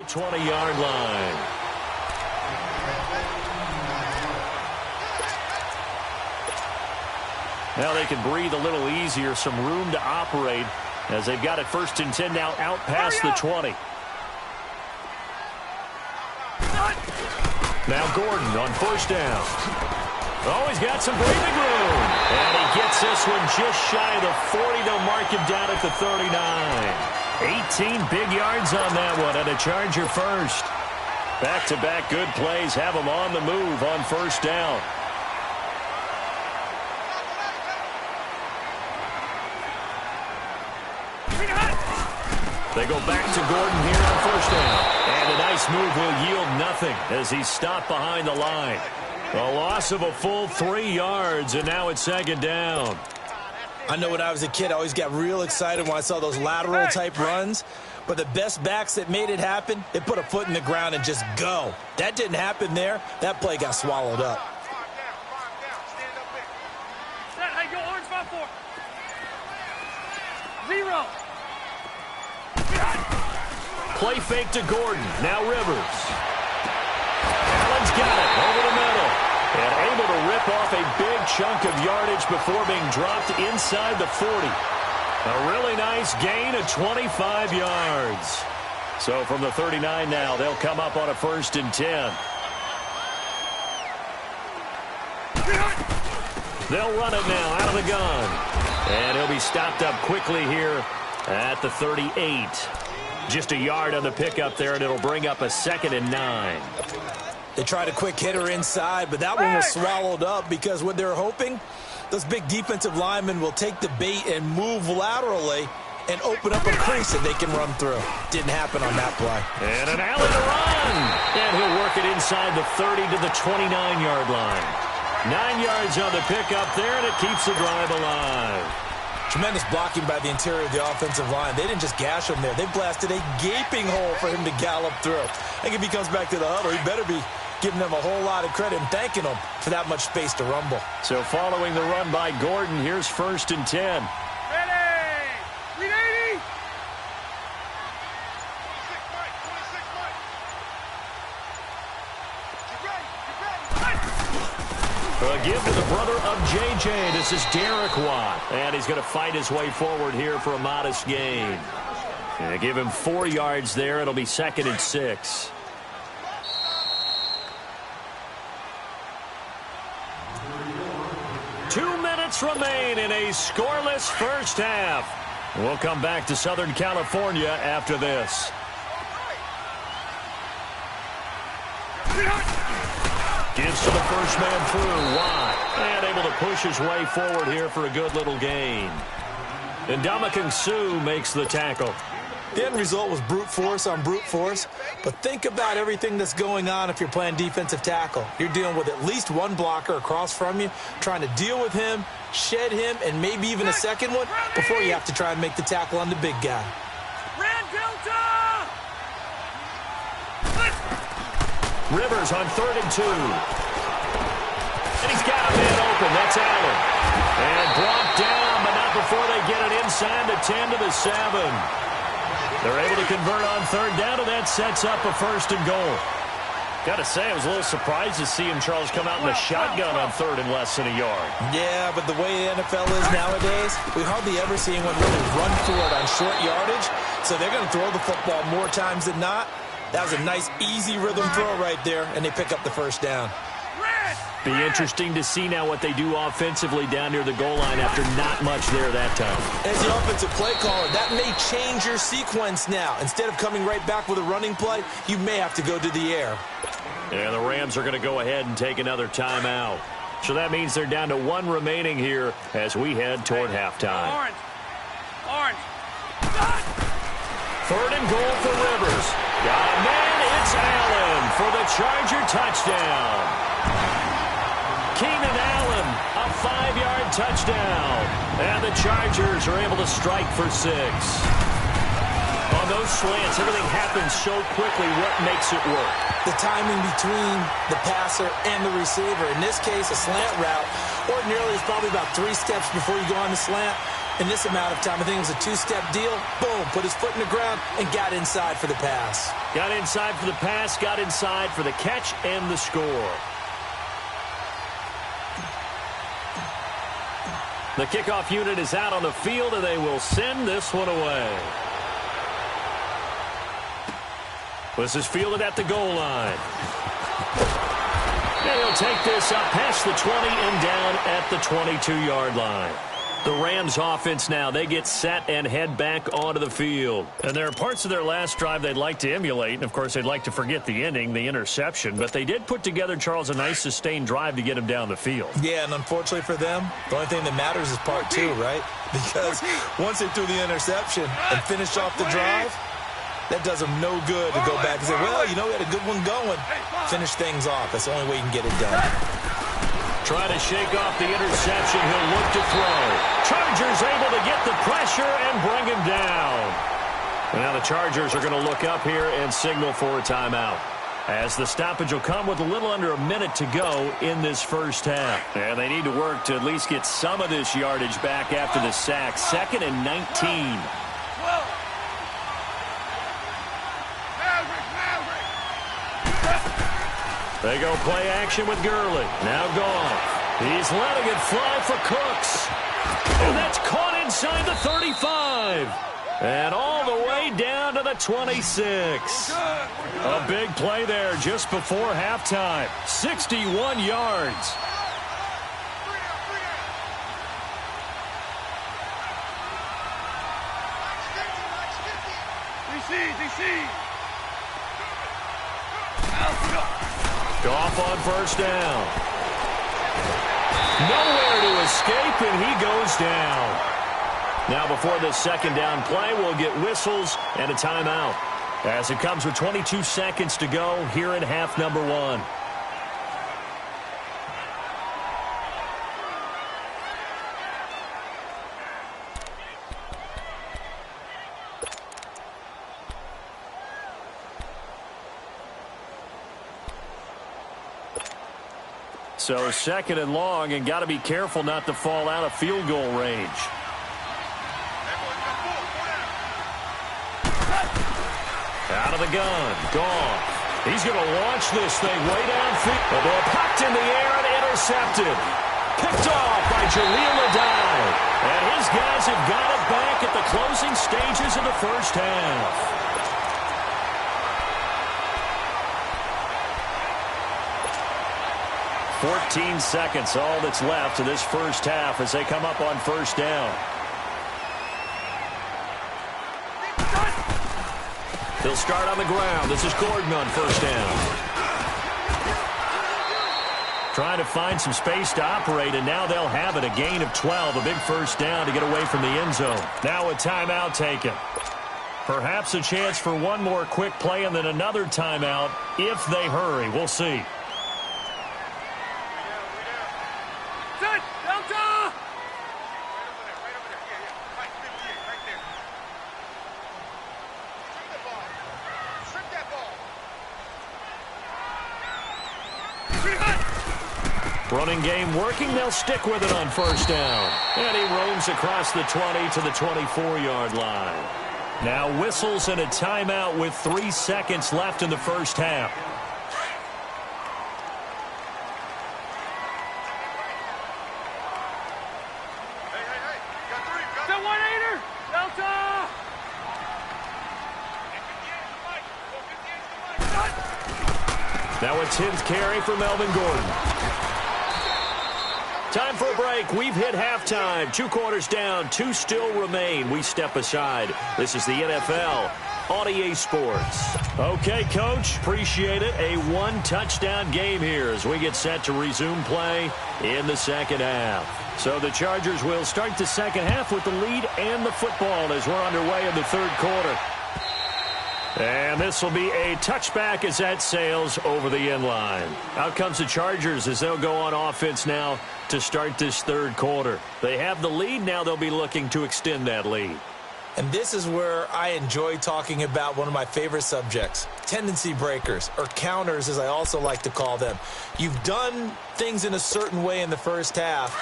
20-yard line. Now they can breathe a little easier, some room to operate as they've got it 1st and 10 now out past the 20. Now Gordon on 1st down. Oh, he's got some breathing room. And he gets this one just shy of the 40. They'll mark him down at the 39. 18 big yards on that one and a Charger first. Back-to-back good plays have them on the move on 1st down. They go back to Gordon here on 1st down. And a nice move will yield nothing as he's stopped behind the line. A loss of a full 3 yards, and now it's 2nd down. I know when I was a kid, I always got real excited when I saw those lateral-type runs. But the best backs that made it happen, they put a foot in the ground and just go. That didn't happen there. That play got swallowed up. Hey, go orange 5-4. 0. Play fake to Gordon. Now Rivers. Allen's got it over the middle. And able to rip off a big chunk of yardage before being dropped inside the 40. A really nice gain of 25 yards. So from the 39 now, they'll come up on a 1st and 10. They'll run it now out of the gun. And he'll be stopped up quickly here at the 38. Just a yard on the pickup there, and it'll bring up a 2nd and 9. They tried a quick hitter inside, but that one was swallowed up because what they're hoping, those big defensive linemen will take the bait and move laterally and open up a crease that they can run through. Didn't happen on that play. And an alley to run. And he'll work it inside the 30 to the 29-yard line. 9 yards on the pickup there, and it keeps the drive alive. Tremendous blocking by the interior of the offensive line. They didn't just gash him there. They blasted a gaping hole for him to gallop through. I think if he comes back to the huddle, he better be giving them a whole lot of credit and thanking them for that much space to rumble. So following the run by Gordon, here's 1st and 10. Ready. 380. A give to the brother of J.J. This is Derek Watt. And he's going to fight his way forward here for a modest gain. And give him 4 yards there. It'll be 2nd and 6. Two minutes remain in a scoreless first half. We'll come back to Southern California after this. Gives to the first man through, Watt. And able to push his way forward here for a good little gain. And Ndamukong Suh makes the tackle. The end result was brute force on brute force, but think about everything that's going on if you're playing defensive tackle. You're dealing with at least one blocker across from you, trying to deal with him, shed him, and maybe even a second one before you have to try and make the tackle on the big guy. Rivers on 3rd and 2. And he's got a man open. That's Allen. And brought down, but not before they get it inside the 10 to the 7. They're able to convert on 3rd down, and that sets up a 1st and goal. Got to say, I was a little surprised to see him, Charles, come out in the shotgun on 3rd and less than a yard. Yeah, but the way the NFL is nowadays, we hardly ever see anyone really run for it on short yardage, so they're going to throw the football more times than not. That was a nice, easy rhythm throw right there, and they pick up the 1st down. Be interesting to see now what they do offensively down near the goal line after not much there that time. As the offensive play caller, that may change your sequence now. Instead of coming right back with a running play, you may have to go to the air. And the Rams are going to go ahead and take another timeout. So that means they're down to 1 remaining here as we head toward halftime. Orange. 3rd and goal for Rivers. Got a man, it's Allen for the Charger touchdown. Keenan Allen, a 5-yard touchdown. And the Chargers are able to strike for 6. On those slants, everything happens so quickly. What makes it work? The timing between the passer and the receiver. In this case, a slant route. Ordinarily, it's probably about 3 steps before you go on the slant. In this amount of time, I think it was a two-step deal. Boom, put his foot in the ground and got inside for the pass. Got inside for the pass, got inside for the catch and the score. The kickoff unit is out on the field, and they will send this one away. This is fielded at the goal line. And he'll take this up past the 20 and down at the 22-yard line. The Rams offense now, they get set and head back onto the field. And there are parts of their last drive they'd like to emulate. And, of course, they'd like to forget the ending, the interception. But they did put together, Charles, a nice sustained drive to get him down the field. Yeah, and unfortunately for them, the only thing that matters is part two, right? Because once they threw the interception and finished off the drive, that does them no good to go back and say, well, you know, we had a good one going. Finish things off. That's the only way you can get it done. Trying to shake off the interception. He'll look to throw. Chargers able to get the pressure and bring him down. And now the Chargers are going to look up here and signal for a timeout, as the stoppage will come with a little under a minute to go in this first half. And they need to work to at least get some of this yardage back after the sack. 2nd and 19. They go play action with Gurley. Now Goff. He's letting it fly for Cooks. And that's caught inside the 35. And all the way down to the 26. A big play there just before halftime. 61 yards. Goff on first down. Nowhere to escape, and he goes down. Now before this second down play, we'll get whistles and a timeout, as it comes with 22 seconds to go here in half number 1. So 2nd and long, and got to be careful not to fall out of field goal range. Out of the gun. Goff. He's going to launch this thing way downfield. The ball popped in the air and intercepted. Picked off by Jaleel Adai. And his guys have got it back at the closing stages of the first half. 14 seconds, all that's left of this first half as they come up on first down. He'll start on the ground. This is Gordon on first down. Trying to find some space to operate, and now they'll have it. A gain of 12, a big first down to get away from the end zone. Now a timeout taken. Perhaps a chance for one more quick play and then another timeout if they hurry. We'll see. Running game working. They'll stick with it on first down. And he roams across the 20 to the 24-yard line. Now whistles and a timeout with 3 seconds left in the first half. Now a 10th carry for Melvin Gordon. Time for a break. We've hit halftime. 2 quarters down. 2 still remain. We step aside. This is the NFL on EA Sports. Okay, Coach. Appreciate it. A 1-touchdown game here as we get set to resume play in the second half. So the Chargers will start the second half with the lead and the football as we're underway in the third quarter. And this will be a touchback as that sails over the end line. Out comes the Chargers as they'll go on offense now to start this third quarter. They have the lead. Now they'll be looking to extend that lead. And this is where I enjoy talking about one of my favorite subjects, tendency breakers, or counters as I also like to call them. You've done things in a certain way in the first half,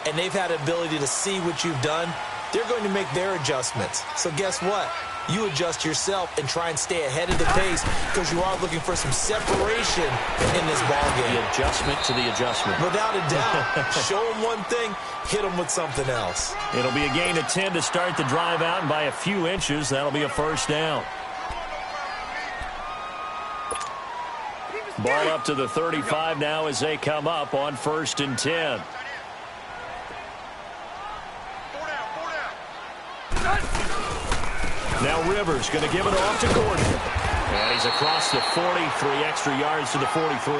and they've had the ability to see what you've done they're going to make their adjustments. So guess what? You adjust yourself and try and stay ahead of the pace because you are looking for some separation in this ballgame. The adjustment to the adjustment. Without a doubt. Show them one thing, hit them with something else. It'll be a gain of 10 to start the drive out, and by a few inches, that'll be a first down. Ball up to the 35 now as they come up on 1st and 10. Now Rivers going to give it off to Gordon. And he's across the 40, 3 extra yards to the 43.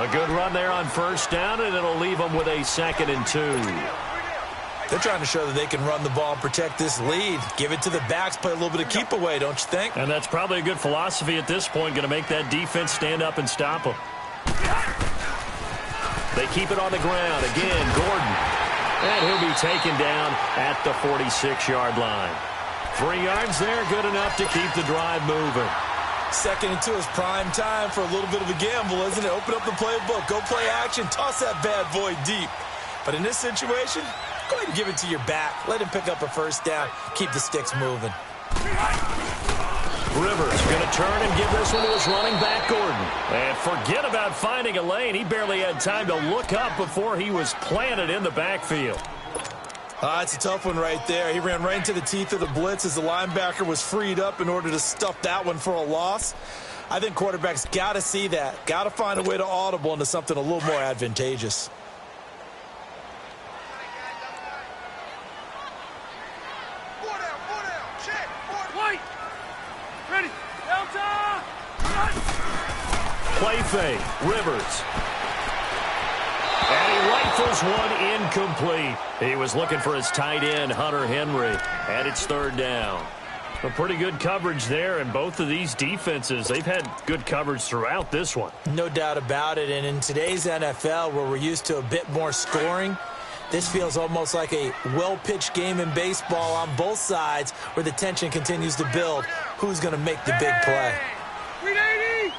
A good run there on 1st down, and it'll leave them with a 2nd and 2. They're trying to show that they can run the ball and protect this lead. Give it to the backs, play a little bit of keep away, don't you think? And that's probably a good philosophy at this point, going to make that defense stand up and stop them. They keep it on the ground. Again, Gordon. And he'll be taken down at the 46-yard line. 3 yards there, good enough to keep the drive moving. 2nd and 2 is prime time for a little bit of a gamble, isn't it? Open up the playbook, go play action, toss that bad boy deep. But in this situation, go ahead and give it to your back. Let him pick up a 1st down, keep the sticks moving. Rivers going to turn and give this one to his running back, Gordon. And forget about finding a lane. He barely had time to look up before he was planted in the backfield. It's a tough one right there. He ran right into the teeth of the blitz as the linebacker was freed up in order to stuff that one for a loss. I think quarterbacks got to see that. Got to find a way to audible into something a little more advantageous. Play fake. Rivers. And he rifles one incomplete. He was looking for his tight end, Hunter Henry. And it's 3rd down. A pretty good coverage there, and both of these defenses, they've had good coverage throughout this one. No doubt about it. And in today's NFL, where we're used to a bit more scoring, this feels almost like a well-pitched game in baseball on both sides where the tension continues to build. Who's going to make the big play? 380!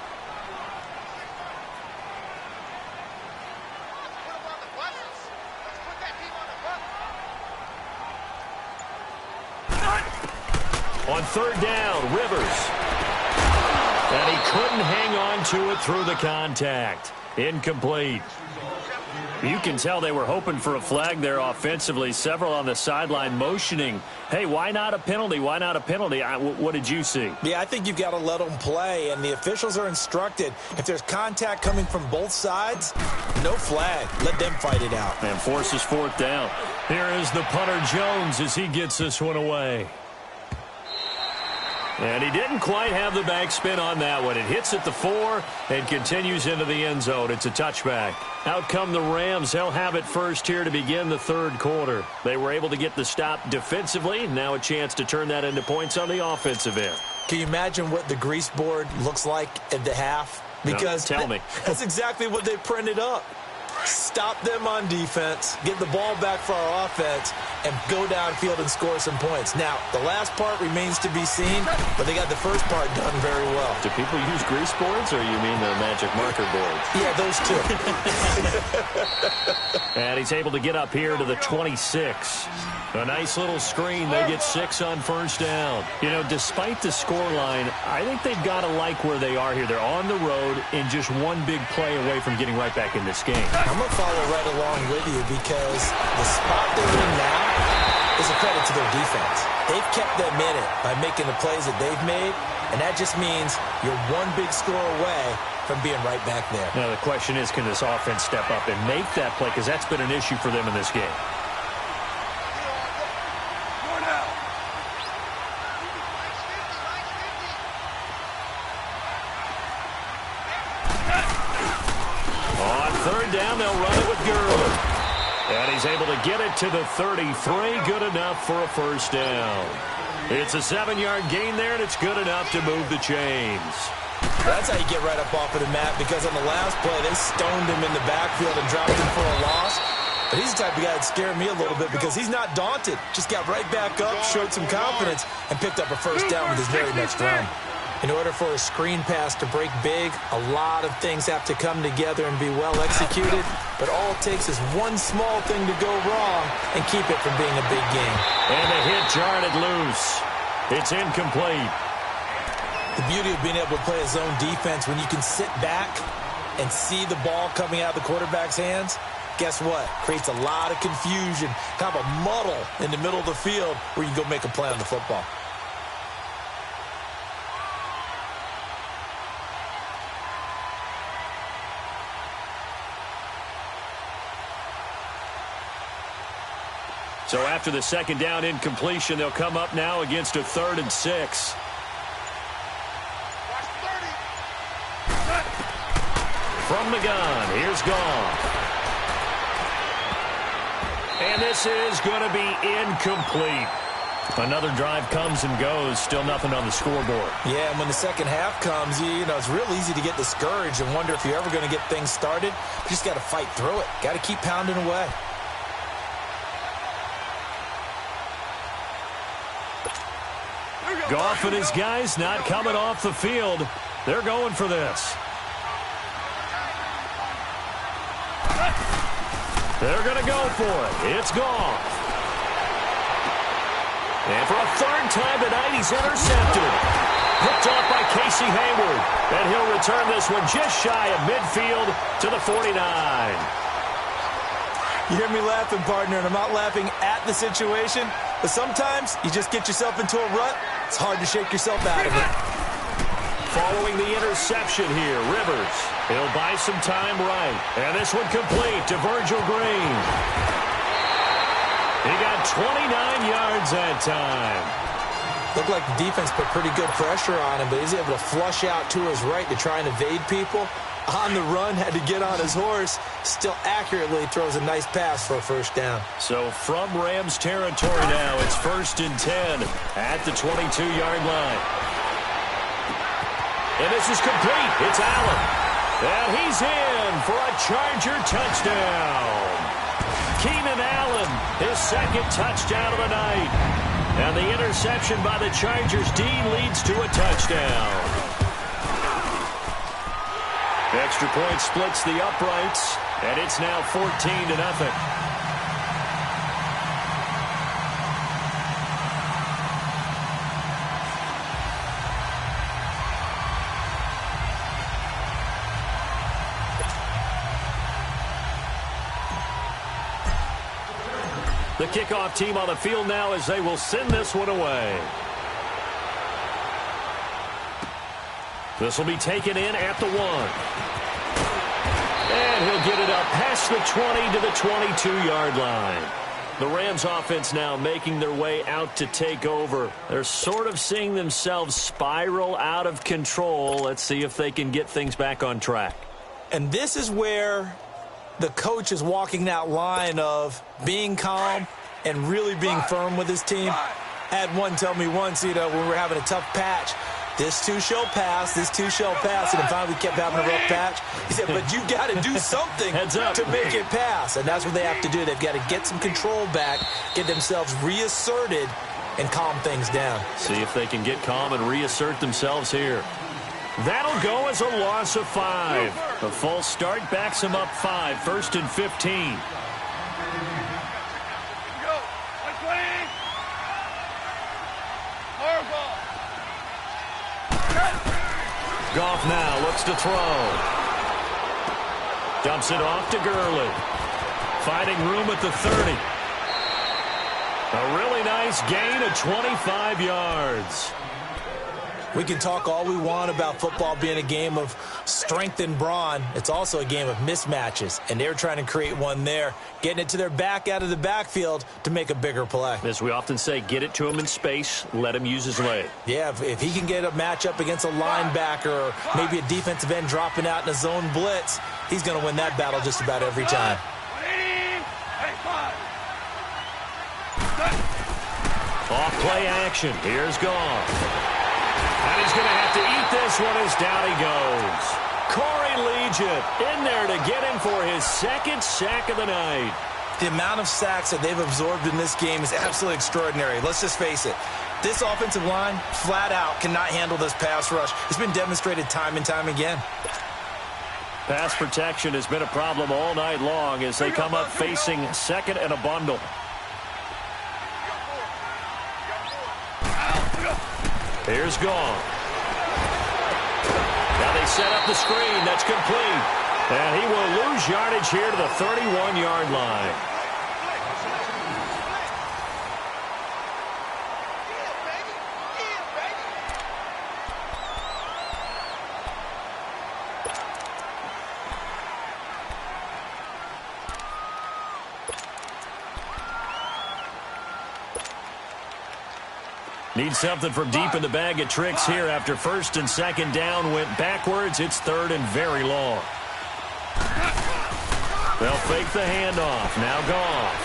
On 3rd down, Rivers. And he couldn't hang on to it through the contact. Incomplete. You can tell they were hoping for a flag there offensively. Several on the sideline motioning, hey, why not a penalty? Why not a penalty? What did you see? Yeah, I think you've got to let them play, and the officials are instructed. If there's contact coming from both sides, no flag. Let them fight it out. And forces 4th down. Here is the punter Jones as he gets this one away. And he didn't quite have the backspin on that one. It hits at the 4 and continues into the end zone. It's a touchback. Out come the Rams. They'll have it first here to begin the 3rd quarter. They were able to get the stop defensively. Now a chance to turn that into points on the offensive end. Can you imagine what the grease board looks like at the half? Because no, tell me. That's exactly what they printed up. Stop them on defense, get the ball back for our offense, and go downfield and score some points. Now, the last part remains to be seen, but they got the first part done very well. Do people use grease boards, or you mean the magic marker boards? Yeah, those two. And he's able to get up here to the 26. A nice little screen. They get 6 on 1st down. You know, despite the scoreline, I think they've got to like where they are here. They're on the road and just one big play away from getting right back in this game. I'm going to follow right along with you because the spot they're in now is a credit to their defense. They've kept them in it by making the plays that they've made, and that just means you're one big score away from being right back there. Now, the question is, can this offense step up and make that play? Because that's been an issue for them in this game. On 3rd down, they'll run it with Gurley. And he's able to get it to the 33. Good enough for a 1st down. It's a 7-yard gain there, and it's good enough to move the chains. That's how you get right up off of the mat, because on the last play, they stoned him in the backfield and dropped him for a loss. But he's the type of guy that scared me a little bit because he's not daunted. Just got right back up, showed some confidence, and picked up a 1st down with his very next run. In order for a screen pass to break big, a lot of things have to come together and be well executed, but all it takes is one small thing to go wrong and keep it from being a big game. And the hit jarred it loose. It's incomplete. The beauty of being able to play a zone defense when you can sit back and see the ball coming out of the quarterback's hands, guess what? Creates a lot of confusion, kind of a muddle in the middle of the field where you go make a play on the football. So after the second down incompletion, they'll come up now against a 3rd and 6. From the gun, here's Goff. And this is going to be incomplete. Another drive comes and goes, still nothing on the scoreboard. Yeah, and when the second half comes, you know, it's real easy to get discouraged and wonder if you're ever going to get things started. You just got to fight through it. Got to keep pounding away. Goff and his guys not coming off the field. They're going for this. They're going to go for it. It's Goff. And for a 3rd time tonight, he's intercepted. Picked off by Casey Hayward. And he'll return this one just shy of midfield to the 49. You hear me laughing, partner, and I'm not laughing at the situation, but sometimes you just get yourself into a rut. It's hard to shake yourself out of it. Following the interception here, Rivers. He'll buy some time right. And this one complete to Virgil Green. He got 29 yards that time. Looked like the defense put pretty good pressure on him, but he's able to flush out to his right to try and evade people. On the run, had to get on his horse. Still accurately throws a nice pass for a 1st down. So from Rams territory now, it's 1st and 10 at the 22-yard line. And this is complete. It's Allen. And he's in for a Charger touchdown. Keenan Allen, his 2nd touchdown of the night. And the interception by the Chargers D leads to a touchdown. Extra point splits the uprights, and it's now 14-0. The kickoff team on the field now as they will send this one away. This will be taken in at the 1. And he'll get it up past the 20 to the 22-yard line. The Rams offense now making their way out to take over. They're sort of seeing themselves spiral out of control. Let's see if they can get things back on track. And this is where the coach is walking that line of being calm and really being firm with his team. I had one tell me once, you know, when we were having a tough patch, this too shall pass, this too shall pass, and then finally we kept having a rough patch. He said, but you got to do something to make it pass, and that's what they have to do. They've got to get some control back, get themselves reasserted, and calm things down. See if they can get calm and reassert themselves here. That'll go as a loss of 5. A false start backs them up 5, 1st and 15. Goff now looks to throw. Dumps it off to Gurley. Finding room at the 30. A really nice gain of 25 yards. We can talk all we want about football being a game of strength and brawn. It's also a game of mismatches, and they're trying to create one there, getting it to their back out of the backfield to make a bigger play. As we often say, get it to him in space, let him use his leg. Yeah, if he can get a matchup against a linebacker or maybe a defensive end dropping out in a zone blitz, he's going to win that battle just about every time. Off play action. Here's Goff. And he's going to have to eat this one as down he goes. Corey Legion in there to get him for his 2nd sack of the night. The amount of sacks that they've absorbed in this game is absolutely extraordinary. Let's just face it. This offensive line, flat out, cannot handle this pass rush. It's been demonstrated time and time again. Pass protection has been a problem all night long as they come up facing second and a bundle. Here's Gong. Now they set up the screen. That's complete. And he will lose yardage here to the 31-yard line. Need something from deep in the bag of tricks here after first and second down went backwards. It's third and very long. They'll fake the handoff. Now Goff.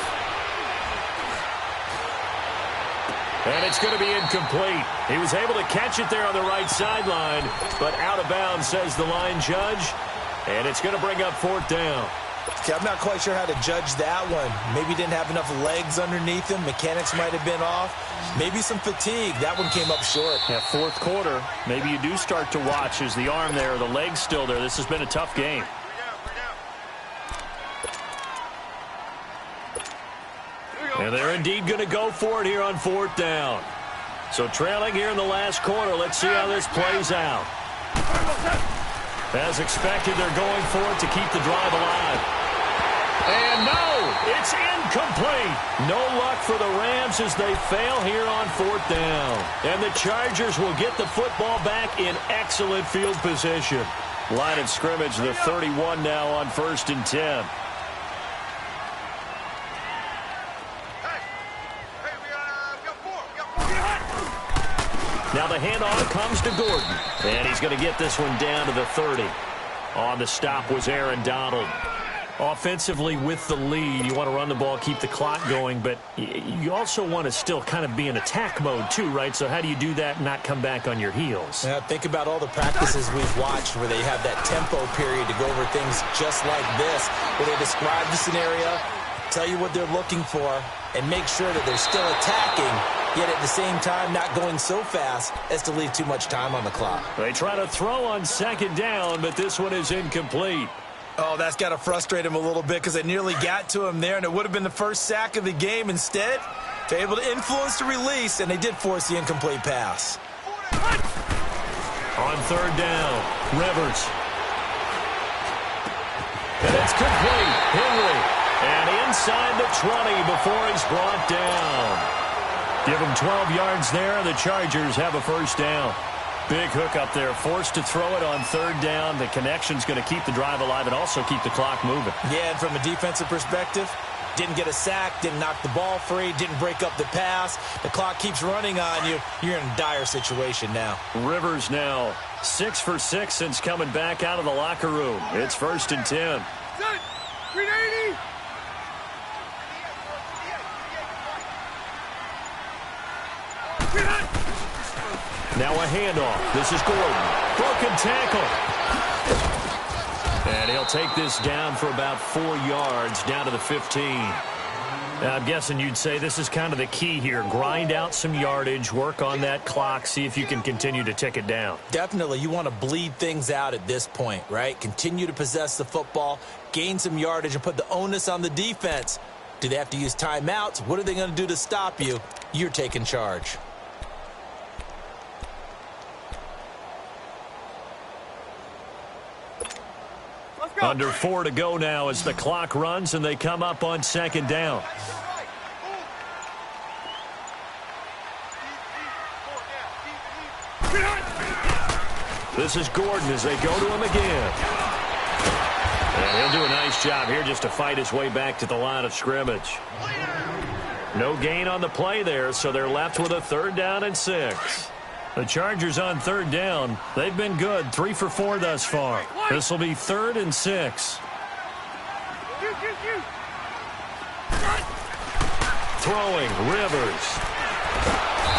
And it's going to be incomplete. He was able to catch it there on the right sideline, but out of bounds, says the line judge. And it's going to bring up fourth down. Okay, I'm not quite sure how to judge that one. Maybe didn't have enough legs underneath him. Mechanics might have been off. Maybe some fatigue. That one came up short. Yeah, fourth quarter, maybe you do start to watch. Is the arm there, the leg's still there? This has been a tough game. And they're indeed going to go for it here on fourth down. So trailing here in the last quarter. Let's see how this plays out. As expected, they're going for it to keep the drive alive. And no, it's incomplete. No luck for the Rams as they fail here on fourth down. And the Chargers will get the football back in excellent field position. Line of scrimmage, the 31 now on first and 10. Now the handoff comes to Gordon. And he's going to get this one down to the 30. On the stop was Aaron Donald. Offensively with the lead, you want to run the ball, keep the clock going, but you also want to still kind of be in attack mode too, right? So how do you do that and not come back on your heels? Yeah, think about all the practices we've watched where they have that tempo period to go over things just like this, where they describe the scenario, tell you what they're looking for, and make sure that they're still attacking, yet at the same time not going so fast as to leave too much time on the clock. They try to throw on second down, but this one is incomplete. Oh, that's got to frustrate him a little bit because they nearly got to him there, and it would have been the first sack of the game. Instead, they're able to influence the release, and they did force the incomplete pass. On third down, Rivers. And it's complete. Henry. And inside the 20 before he's brought down. Give him 12 yards there. The Chargers have a first down. Big hook up there. Forced to throw it on third down. The connection's going to keep the drive alive and also keep the clock moving. Yeah, and from a defensive perspective, didn't get a sack, didn't knock the ball free, didn't break up the pass. The clock keeps running on you. You're in a dire situation now. Rivers now 6 for 6 since coming back out of the locker room. It's first and 10. 380. Now a handoff. This is Gordon. Broken tackle. And he'll take this down for about 4 yards, down to the 15. I'm guessing you'd say this is kind of the key here. Grind out some yardage, work on that clock, see if you can continue to tick it down. Definitely. You want to bleed things out at this point, right? Continue to possess the football, gain some yardage, and put the onus on the defense. Do they have to use timeouts? What are they going to do to stop you? You're taking charge. Under 4 to go now as the clock runs and they come up on second down. This is Gordon as they go to him again. And he'll do a nice job here just to fight his way back to the line of scrimmage. No gain on the play there, so they're left with a 3rd down and 6. The Chargers on 3rd down. They've been good. 3 for 4 thus far. This will be 3rd and 6. Throwing, Rivers.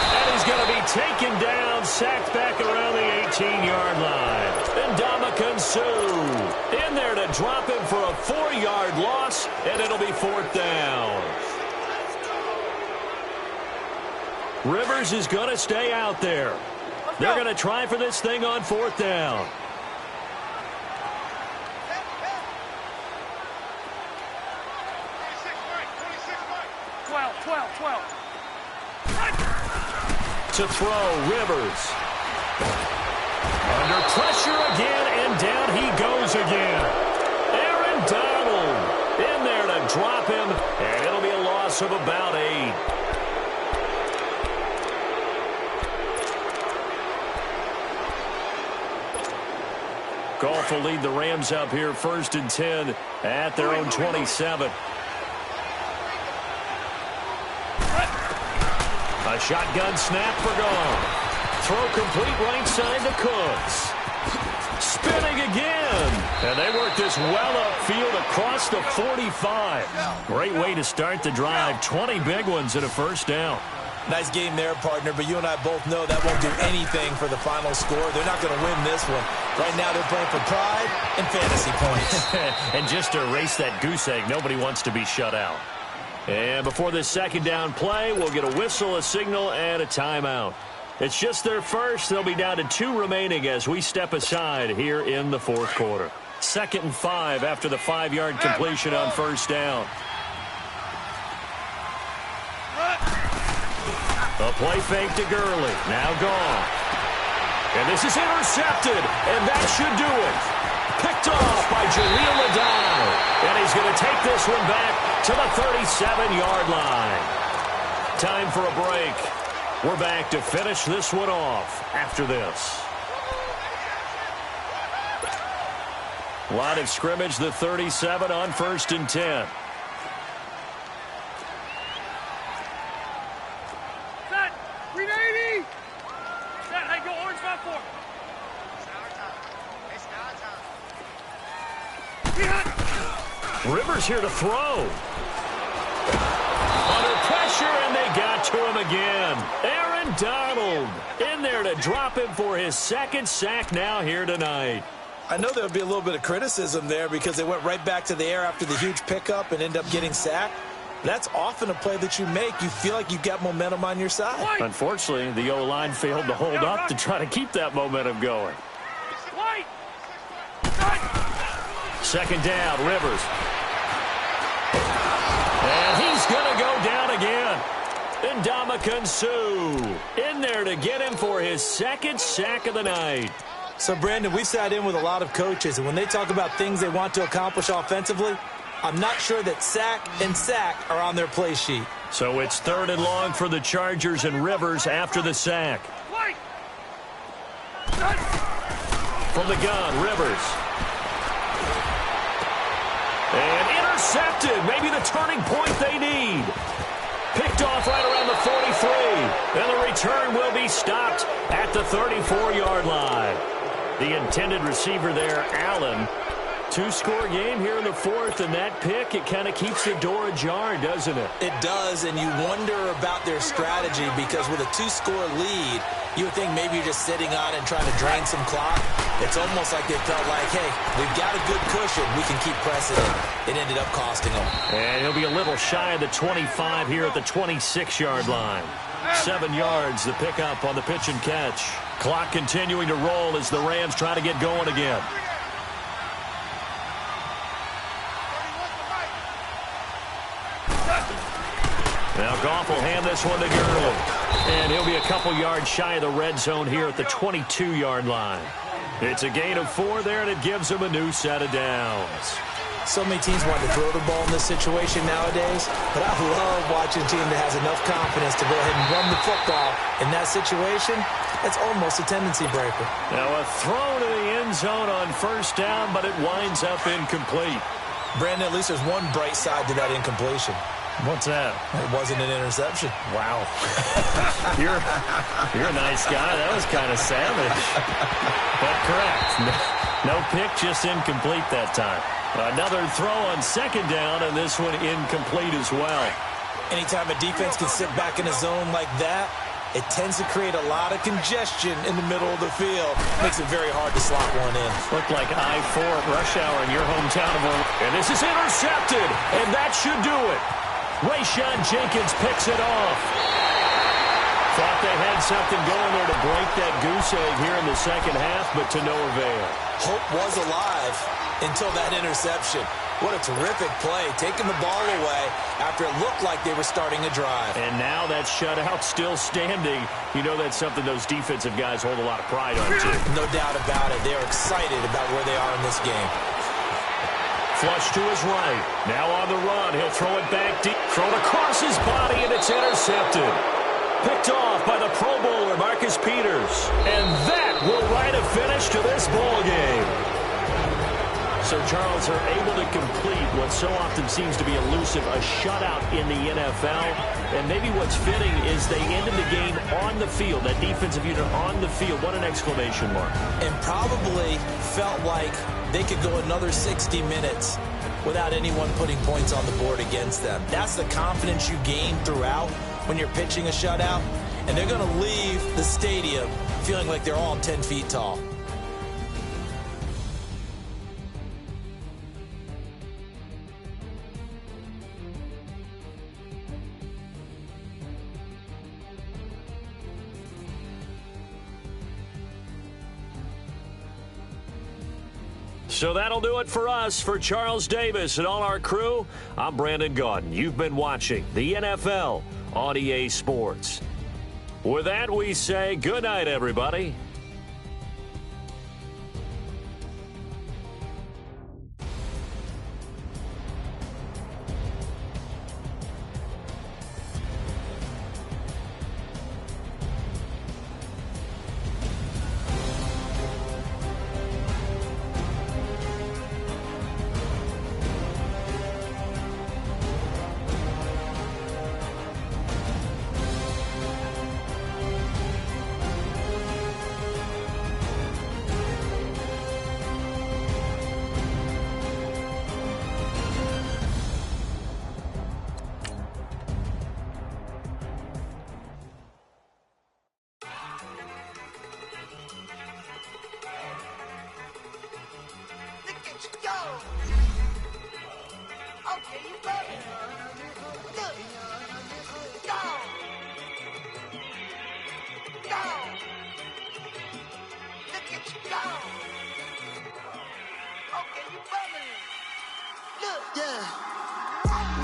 And he's going to be taken down, sacked back around the 18-yard line. And Ndamukong Suh in there to drop him for a 4-yard loss, and it'll be 4th down. Rivers is going to stay out there. They're going to try for this thing on 4th down. To throw, Rivers. Under pressure again, and down he goes again. Aaron Donald in there to drop him, and it'll be a loss of about 8. Goff will lead the Rams up here 1st and 10 at their own 27. A shotgun snap for Goff. Throw complete right side to Cooks. Spinning again. And they work this well upfield across the 45. Great way to start the drive. 20 big ones and a 1st down. Nice game there, partner, but you and I both know that won't do anything for the final score. They're not going to win this one. Right now they're playing for pride and fantasy points. And just to erase that goose egg, nobody wants to be shut out. And before this 2nd down play, we'll get a whistle, a signal, and a timeout. It's just their first. They'll be down to 2 remaining as we step aside here in the 4th quarter. 2nd and 5 after the 5-yard completion on 1st down. A play fake to Gurley. Now gone. And this is intercepted, and that should do it. Picked off by Jaleel Adai. And he's going to take this one back to the 37-yard line. Time for a break. We're back to finish this one off after this. Line of scrimmage, the 37 on 1st and 10. Rivers here to throw. Under pressure, and they got to him again. Aaron Donald in there to drop him for his 2nd sack now here tonight. I know there'll be a little bit of criticism there because they went right back to the air after the huge pickup and end up getting sacked. That's often a play that you make. You feel like you've got momentum on your side. Unfortunately, the O-line failed to hold up to try to keep that momentum going. 2nd down, Rivers. And he's going to go down again. And Ndamukong Suh in there to get him for his 2nd sack of the night. So, Brandon, we've sat in with a lot of coaches, and when they talk about things they want to accomplish offensively, I'm not sure that sack and sack are on their play sheet. So it's 3rd and long for the Chargers, and Rivers after the sack. From the gun, Rivers. And intercepted. Maybe the turning point they need. Picked off right around the 43. And the return will be stopped at the 34-yard line. The intended receiver there, Allen. 2-score game here in the 4th, and that pick, it kind of keeps the door ajar, doesn't it? It does, and you wonder about their strategy because with a 2-score lead, you would think maybe you're just sitting on and trying to drain some clock. It's almost like they felt like, hey, we've got a good cushion. We can keep pressing it. It ended up costing them. And he'll be a little shy of the 25 here at the 26-yard line. 7 yards, the pickup on the pitch and catch. Clock continuing to roll as the Rams try to get going again. Now Goff will hand this one to Gurley. And he'll be a couple yards shy of the red zone here at the 22-yard line. It's a gain of 4 there, and it gives him a new set of downs. So many teams want to throw the ball in this situation nowadays, but I love watching a team that has enough confidence to go ahead and run the football. In that situation, that's almost a tendency breaker. Now a throw to the end zone on 1st down, but it winds up incomplete. Brandon, at least there's one bright side to that incompletion. What's that? It wasn't an interception. Wow. You're a nice guy. That was kind of savage. But correct. No pick, just incomplete that time. Another throw on 2nd down, and this one incomplete as well. Anytime a defense can sit back in a zone like that, it tends to create a lot of congestion in the middle of the field. Makes it very hard to slot one in. Looked like I-4 at rush hour in your hometown of Orlando. And this is intercepted, and that should do it. Rayshon Jenkins picks it off. thought they had something going there to break that goose egg here in the second half, but to no avail. Hope was alive until that interception. What a terrific play, taking the ball away after it looked like they were starting a drive. And now that shutout still standing. You know that's something those defensive guys hold a lot of pride on, too. No doubt about it. They're excited about where they are in this game. Flush to his right. Now on the run. He'll throw it back deep. Thrown across his body, and it's intercepted. Picked off by the Pro Bowler, Marcus Peters. And that will write a finish to this ball game. So, Charles, are able to complete what so often seems to be elusive, a shutout in the NFL. And maybe what's fitting is they ended the game on the field, that defensive unit on the field. What an exclamation mark. And probably felt like they could go another 60 minutes without anyone putting points on the board against them. That's the confidence you gain throughout when you're pitching a shutout. And they're going to leave the stadium feeling like they're all 10 feet tall. So that'll do it for us. For Charles Davis and all our crew, I'm Brandon Gaudin. You've been watching the NFL on EA Sports. With that, we say good night, everybody.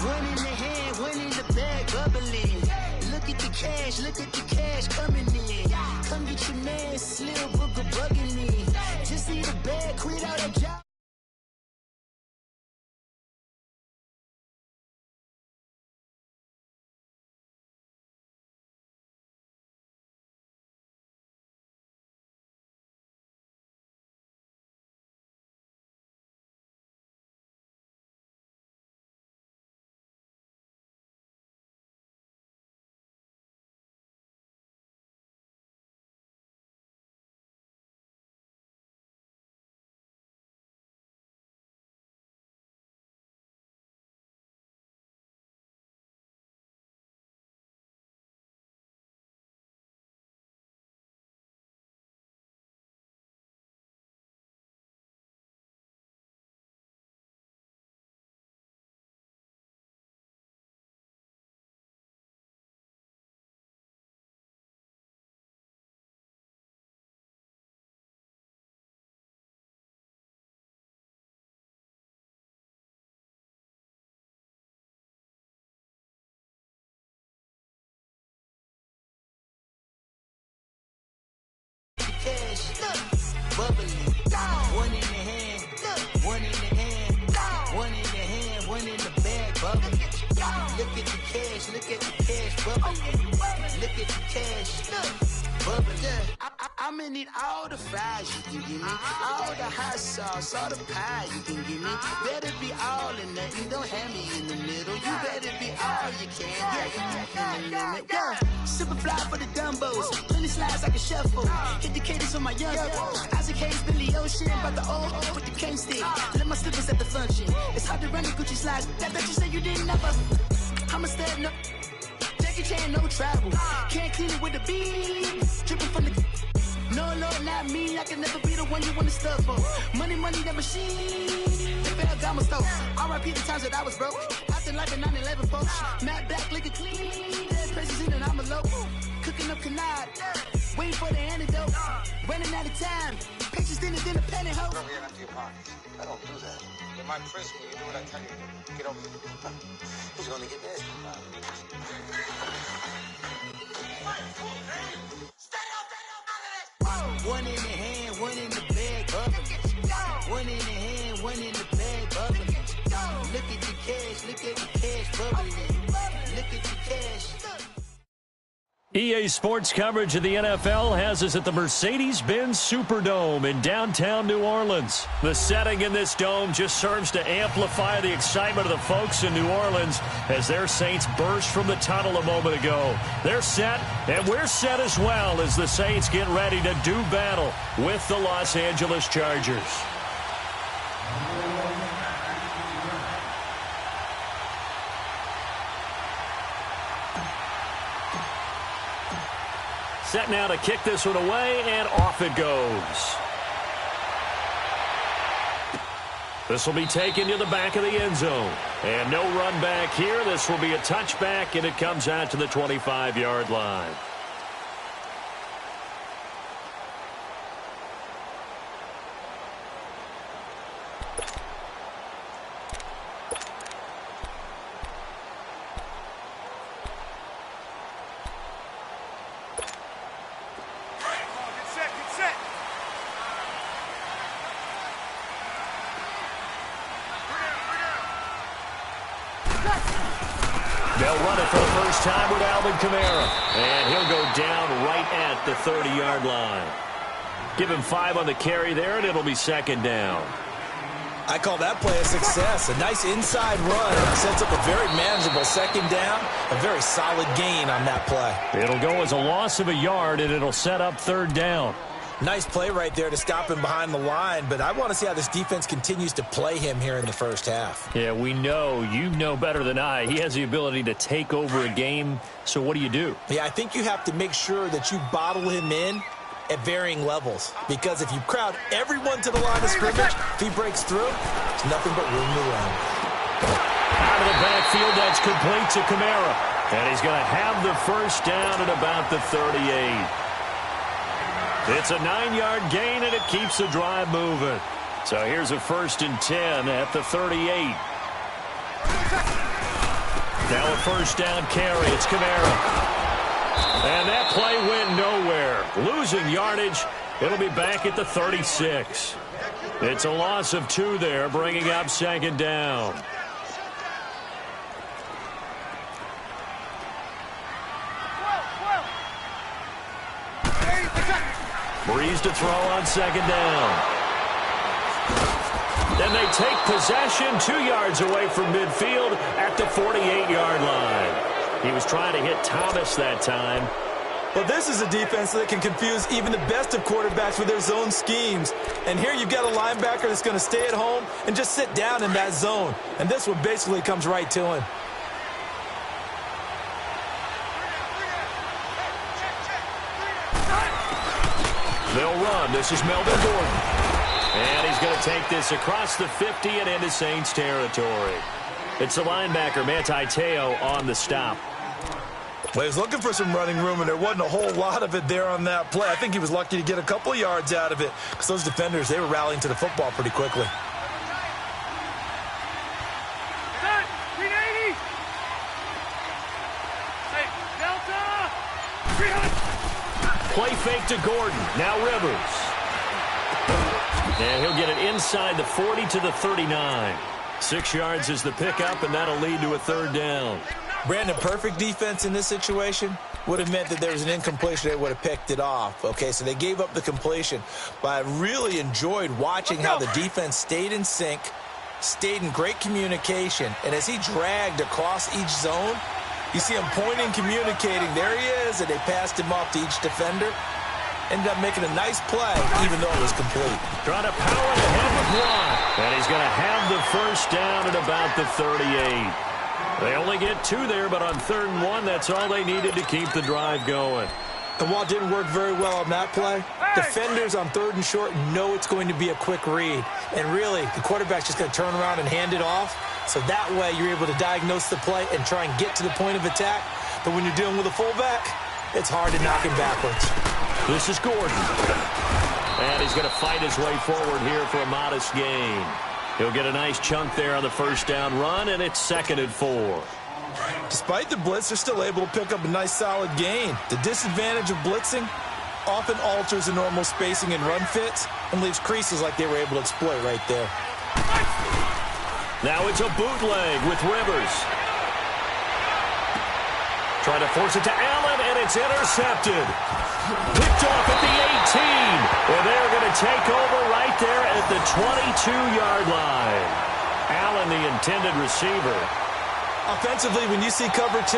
One in the hand, one in the bag, bubbling. Look at the cash coming in. Come get your man, Slim Booker bugging me. Just need a bag, quit out a job. Cash, bubbling. One in the hand, one in the hand, one in the hand, one in the bag, bubbling. Look at the cash, bubbling. Look at the cash, bubbling. I'm gonna need all the fries you can give me, all the hot sauce, all the pie you can give me. Better be all or nothing, don't have me in the middle. You better be all you can, yeah, in the limit. Yeah, super fly for the Dumbos, plenty slides like a shuffle. Hit the cadence on my young Isaac Hayes, Billy Ocean, about the old with the cane stick. Let my slippers at the function. It's hard to run the Gucci slides. That bet you say you didn't never. I'm a stud, no Jackie Chan, no travel. Can't clean it with the beat. Dripping from the. No, Lord, not me. I can never be the one you want to stuff for. Money, that machine. The Ferragamo store. R.I.P. the times that I was broke. Acting like a 9/11 folks. Matt back, looking clean. Dead presses in and I'm a low. Cook cooking up canard. Waiting for the antidote. Running out of time. Pictures in the independent hoe. Don't react to your pockets. I don't do that. In my prison, you do what I tell you to do. Get over here. He's gonna get this. One in the hand, one in the bag, bubbling. One in the hand, one in the bag, bubbling. Look at the cash bubbling. Look at the cash. EA Sports coverage of the NFL has us at the Mercedes-Benz Superdome in downtown New Orleans. The setting in this dome just serves to amplify the excitement of the folks in New Orleans as their Saints burst from the tunnel a moment ago. They're set, and we're set as well as the Saints get ready to do battle with the Los Angeles Chargers. Set now to kick this one away, and off it goes. This will be taken to the back of the end zone. And no run back here. This will be a touchback, and it comes out to the 25-yard line. They'll run it for the first time with Alvin Kamara. And he'll go down right at the 30-yard line. Give him 5 on the carry there, and it'll be second down. I call that play a success. A nice inside run sets up a very manageable second down. A very solid gain on that play. It'll go as a loss of a yard, and it'll set up third down. Nice play right there to stop him behind the line, but I want to see how this defense continues to play him here in the first half. Yeah, we know. You know better than I. He has the ability to take over a game, so what do you do? Yeah, I think you have to make sure that you bottle him in at varying levels, because if you crowd everyone to the line of scrimmage, if he breaks through, there's nothing but room to run. Out of the backfield, that's complete to Kamara. And he's going to have the first down at about the 38. It's a 9-yard gain, and it keeps the drive moving. So here's a 1st and 10 at the 38. Now a first down carry. It's Kamara. And that play went nowhere. Losing yardage. It'll be back at the 36. It's a loss of 2 there, bringing up second down. Breeze to throw on second down. Then they take possession 2 yards away from midfield at the 48-yard line. He was trying to hit Thomas that time. Well, this is a defense that can confuse even the best of quarterbacks with their zone schemes. And here you've got a linebacker that's going to stay at home and just sit down in that zone. And this one basically comes right to him. They'll run. This is Melvin Gordon. And he's going to take this across the 50 and into Saints territory. It's the linebacker, Manti Te'o, on the stop. Well, he was looking for some running room, and there wasn't a whole lot of it there on that play. I think he was lucky to get a couple of yards out of it because those defenders, they were rallying to the football pretty quickly. Play fake to Gordon. Now Rivers. And he'll get it inside the 40 to the 39. 6 yards is the pickup, and that'll lead to a third down. Brandon, perfect defense in this situation would have meant that there was an incompletion. They would have picked it off. Okay, so they gave up the completion. But I really enjoyed watching how the defense stayed in sync, stayed in great communication. And as he dragged across each zone, you see him pointing, communicating. There he is, and they passed him off to each defender. Ended up making a nice play, even though it was complete. Trying to power ahead with one. And he's going to have the first down at about the 38. They only get 2 there, but on 3rd and 1, that's all they needed to keep the drive going. And while it didn't work very well on that play, defenders on 3rd and short know it's going to be a quick read. And really, the quarterback's just going to turn around and hand it off. So that way, you're able to diagnose the play and try and get to the point of attack. But when you're dealing with a fullback, it's hard to knock him backwards. This is Gordon. And he's going to fight his way forward here for a modest gain. He'll get a nice chunk there on the first down run, and it's 2nd and 4. Despite the blitz, they're still able to pick up a nice solid gain. The disadvantage of blitzing often alters the normal spacing and run fits and leaves creases like they were able to exploit right there. Now it's a bootleg with Rivers. Trying to force it to Allen, and it's intercepted. Picked off at the 18. And they're going to take over right there at the 22-yard line. Allen, the intended receiver. Offensively, when you see cover 2,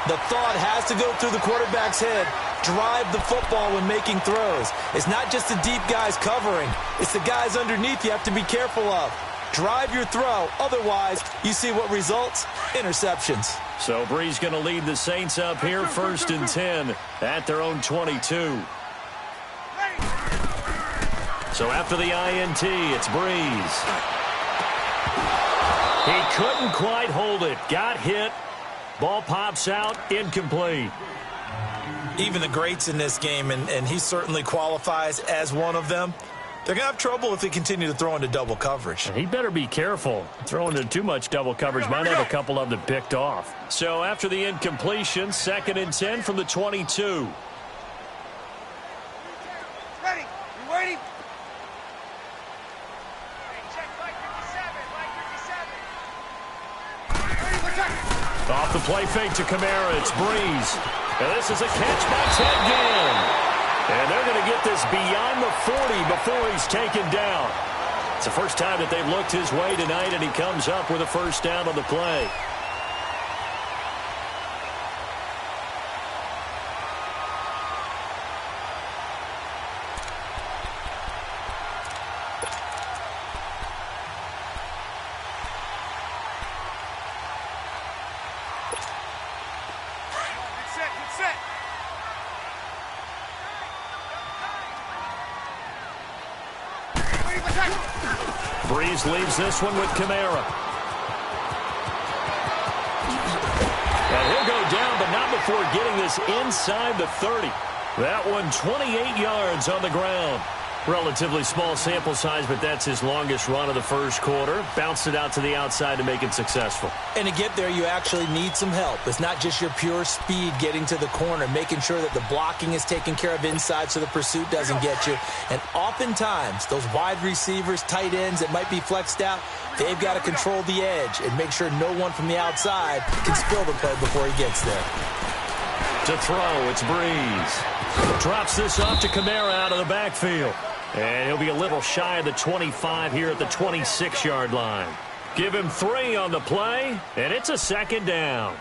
the thought has to go through the quarterback's head. Drive the football when making throws. It's not just the deep guys covering. It's the guys underneath you have to be careful of. Drive your throw. Otherwise, you see what results? Interceptions. So Breeze going to lead the Saints up here 1st and 10 at their own 22. So after the INT, it's Breeze. He couldn't quite hold it. Got hit. Ball pops out. Incomplete. Even the greats in this game, and he certainly qualifies as one of them, they're going to have trouble if they continue to throw into double coverage. He better be careful. Throwing into too much double coverage might have a couple of them picked off. So after the incompletion, 2nd and 10 from the 22. Ready? You waiting? Check flight 57. Off the play fake to Kamara, it's Breeze. And this is a catch by Ted Ginn. And they're going to get this beyond the 40 before he's taken down. It's the first time that they've looked his way tonight, and he comes up with a first down on the play. Get set. Breeze leaves this one with Kamara. And he'll go down, but not before getting this inside the 30. That one 28 yards on the ground. Relatively small sample size, but that's his longest run of the first quarter. Bounced it out to the outside to make it successful. And to get there, you actually need some help. It's not just your pure speed getting to the corner, making sure that the blocking is taken care of inside so the pursuit doesn't get you. And oftentimes, those wide receivers, tight ends that might be flexed out, they've got to control the edge and make sure no one from the outside can spill the play before he gets there. To throw, it's Breeze. Drops this off to Kamara out of the backfield. And he'll be a little shy of the 25 here at the 26-yard line. Give him 3 on the play, and it's a 2nd down.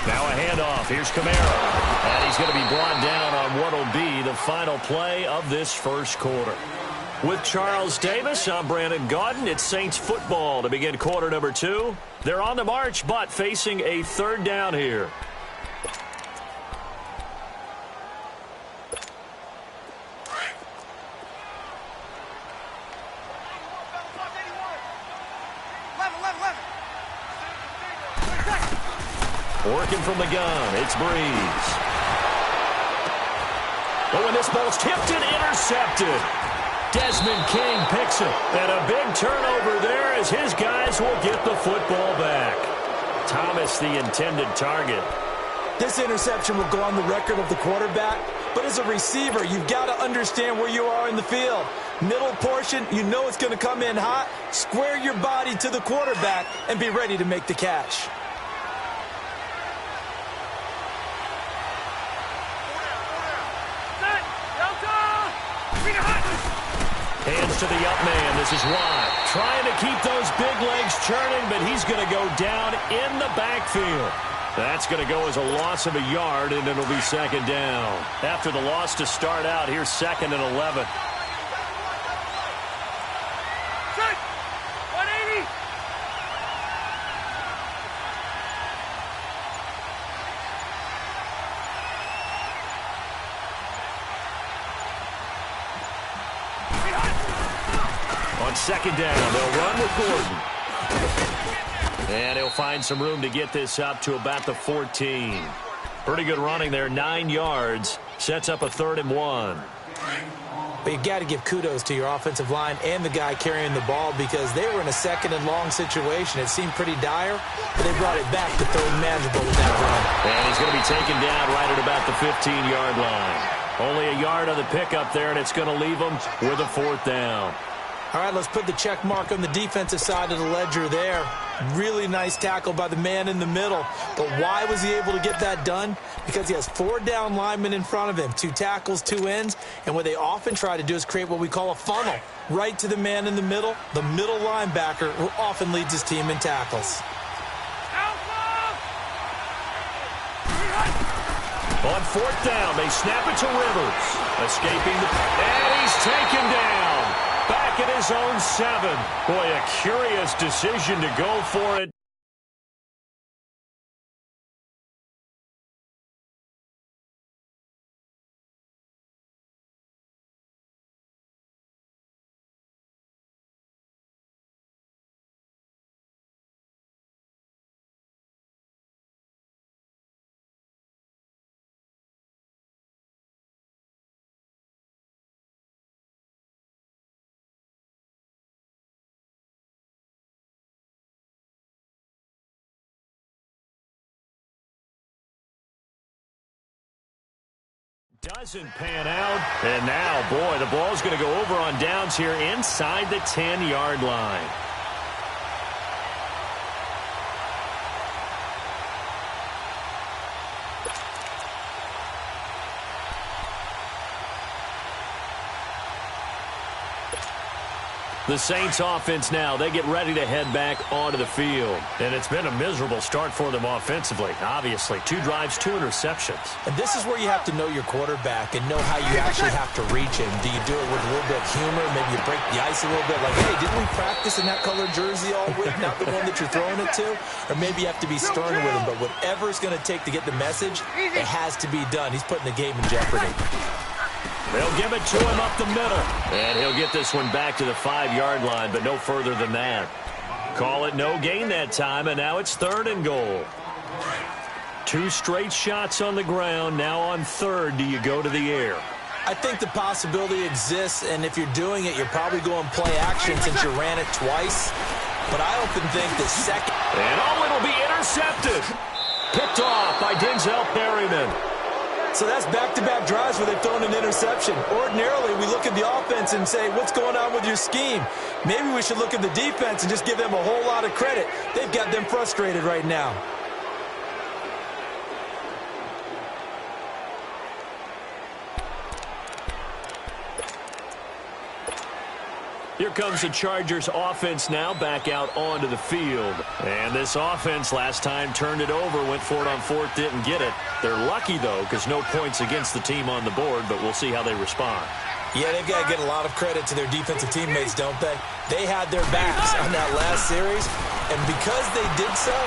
Now a handoff. Here's Kamara. And he's going to be brought down on what will be the final play of this first quarter. With Charles Davis, I'm Brandon Gaudin. It's Saints football to begin quarter number 2. They're on the march, but facing a 3rd down here. Working from the gun, it's Breeze. But when this ball's tipped and intercepted, Desmond King picks it. And a big turnover there as his guys will get the football back. Thomas, the intended target. This interception will go on the record of the quarterback, but as a receiver, you've got to understand where you are in the field. Middle portion, you know it's going to come in hot. Square your body to the quarterback and be ready to make the catch. Hands to the up man. This is Watt. Trying to keep those big legs churning, but he's going to go down in the backfield. That's going to go as a loss of a yard, and it'll be 2nd down. After the loss to start out, here's 2nd and 11. Set. 180. On second down, they'll run with Gordon. And he'll find some room to get this up to about the 14. Pretty good running there, 9 yards. Sets up a 3rd and 1. But you got to give kudos to your offensive line and the guy carrying the ball because they were in a 2nd and long situation. It seemed pretty dire, but they brought it back to third manageable with that run. And he's going to be taken down right at about the 15-yard line. Only a yard on the pickup there, and it's going to leave them with a 4th down. All right, let's put the check mark on the defensive side of the ledger there. Really nice tackle by the man in the middle. But why was he able to get that done? Because he has 4 down linemen in front of him, 2 tackles, 2 ends. And what they often try to do is create what we call a funnel. Right to the man in the middle linebacker, who often leads his team in tackles. On 4th down, they snap it to Rivers. Escaping and he's taken down. Back at his own 7. Boy, a curious decision to go for it. Doesn't pan out. And now, boy, the ball's going to go over on downs here inside the 10-yard line. The Saints offense now, they get ready to head back onto the field. And it's been a miserable start for them offensively, obviously. 2 drives, 2 interceptions. And this is where you have to know your quarterback and know how you actually have to reach him. Do you do it with a little bit of humor? Maybe you break the ice a little bit like, hey, didn't we practice in that colored jersey all week? Not the one that you're throwing it to? Or maybe you have to be stern with him. But whatever it's going to take to get the message, it has to be done. He's putting the game in jeopardy. They'll give it to him up the middle. And he'll get this one back to the 5-yard line, but no further than that. Call it no gain that time, and now it's 3rd and goal. 2 straight shots on the ground. Now on 3rd, do you go to the air? I think the possibility exists, and if you're doing it, you're probably going play action since you ran it twice. But I often think the second... And it'll be intercepted. Picked off by Denzel Perryman. So that's back-to-back drives where they've thrown an interception. Ordinarily, we look at the offense and say, what's going on with your scheme? Maybe we should look at the defense and just give them a whole lot of credit. They've got them frustrated right now. Here comes the Chargers offense now back out onto the field. And this offense last time turned it over, went for it on 4th, didn't get it. They're lucky, though, because no points against the team on the board, but we'll see how they respond. Yeah, they've got to get a lot of credit to their defensive teammates, don't they? They had their backs on that last series, and because they did so,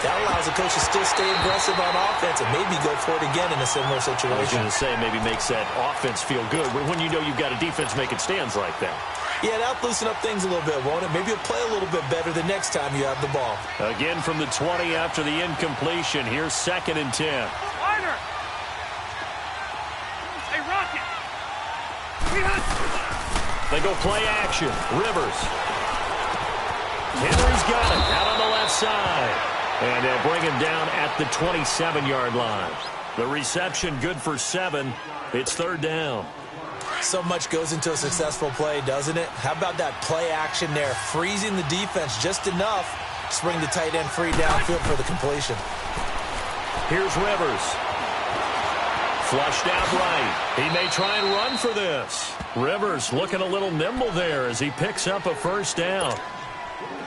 that allows the coach to still stay aggressive on offense and maybe go for it again in a similar situation. I was going to say maybe makes that offense feel good when you know you've got a defense making stands like that. Yeah, that'll loosen up things a little bit, won't it? Maybe you'll play a little bit better the next time you have the ball. Again from the 20 after the incompletion. Here's 2nd and 10. Ryder! Hey, Rocket! They go play action. Rivers. Henry's got it out on the left side. And they'll bring him down at the 27-yard line. The reception good for 7. It's 3rd down. So much goes into a successful play, doesn't it? How about that play action there? Freezing the defense just enough to bring the tight end free downfield for the completion. Here's Rivers. Flushed out right. He may try and run for this. Rivers looking a little nimble there as he picks up a 1st down.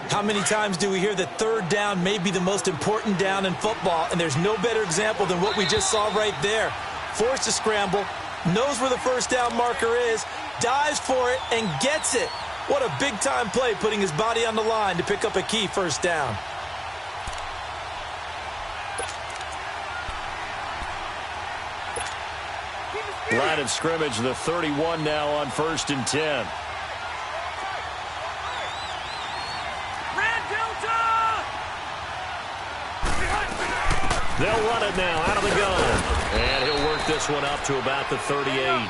How many times do we hear that 3rd down may be the most important down in football, and there's no better example than what we just saw right there. Forced to scramble, knows where the 1st down marker is, dives for it, and gets it. What a big-time play, putting his body on the line to pick up a key 1st down. Line of scrimmage, the 31 now on 1st and 10. They'll run it now out of the gun. And he'll work this one up to about the 38.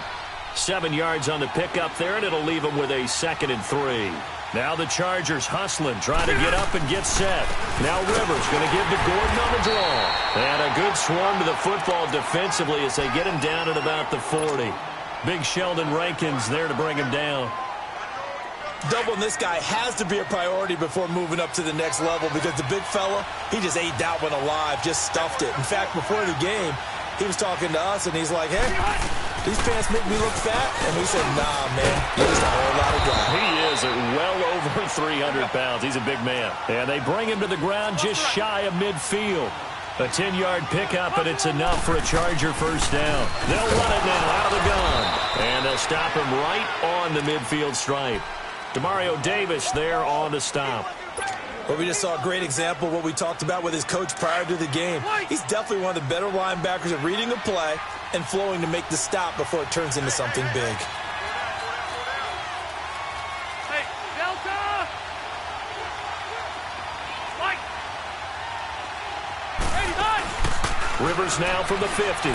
7 yards on the pickup there, and it'll leave him with a 2nd and 3. Now the Chargers hustling, trying to get up and get set. Now Rivers going to give to Gordon on the draw. And a good swarm to the football defensively as they get him down at about the 40. Big Sheldon Rankins there to bring him down. Doubling this guy has to be a priority before moving up to the next level because the big fella, he just ate that one alive, just stuffed it. In fact, before the game, he was talking to us, and he's like, hey, these pants make me look fat. And we said, nah, man, you're just a whole lot of guy. He is at well over 300 pounds. He's a big man. And they bring him to the ground just shy of midfield. A 10-yard pickup, and it's enough for a Charger first down. They'll run it now out of the gun. And they'll stop him right on the midfield stripe. Demario Davis there on the stop. Well, we just saw a great example of what we talked about with his coach prior to the game. He's definitely one of the better linebackers at reading a play and flowing to make the stop before it turns into something big. Hey, Delta! Mike! Ready, hot! Rivers now from the 50.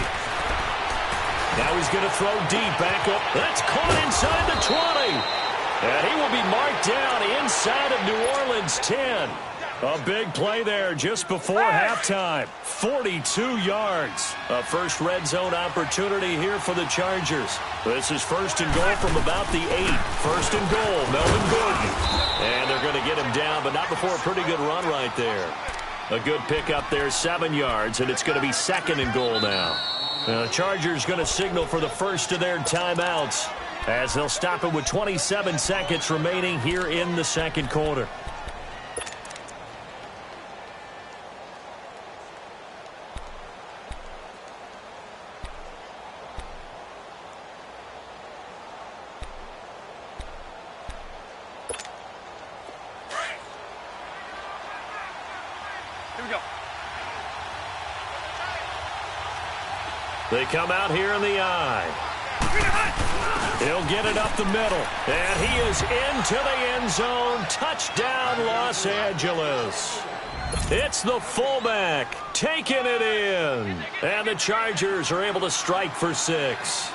Now he's going to throw deep back up. That's caught inside the 20. And he will be marked down inside of New Orleans 10. A big play there just before halftime. 42 yards. A first red zone opportunity here for the Chargers. This is 1st and goal from about the 8. 1st and goal, Melvin Gordon. And they're going to get him down, but not before a pretty good run right there. A good pickup there, 7 yards, and it's going to be 2nd and goal now. The Chargers going to signal for the first of their timeouts, as they'll stop it with 27 seconds remaining here in the 2nd quarter. Here we go. They come out here in the eye. He'll get it up the middle, and he is into the end zone. Touchdown, Los Angeles. It's the fullback taking it in, and the Chargers are able to strike for 6.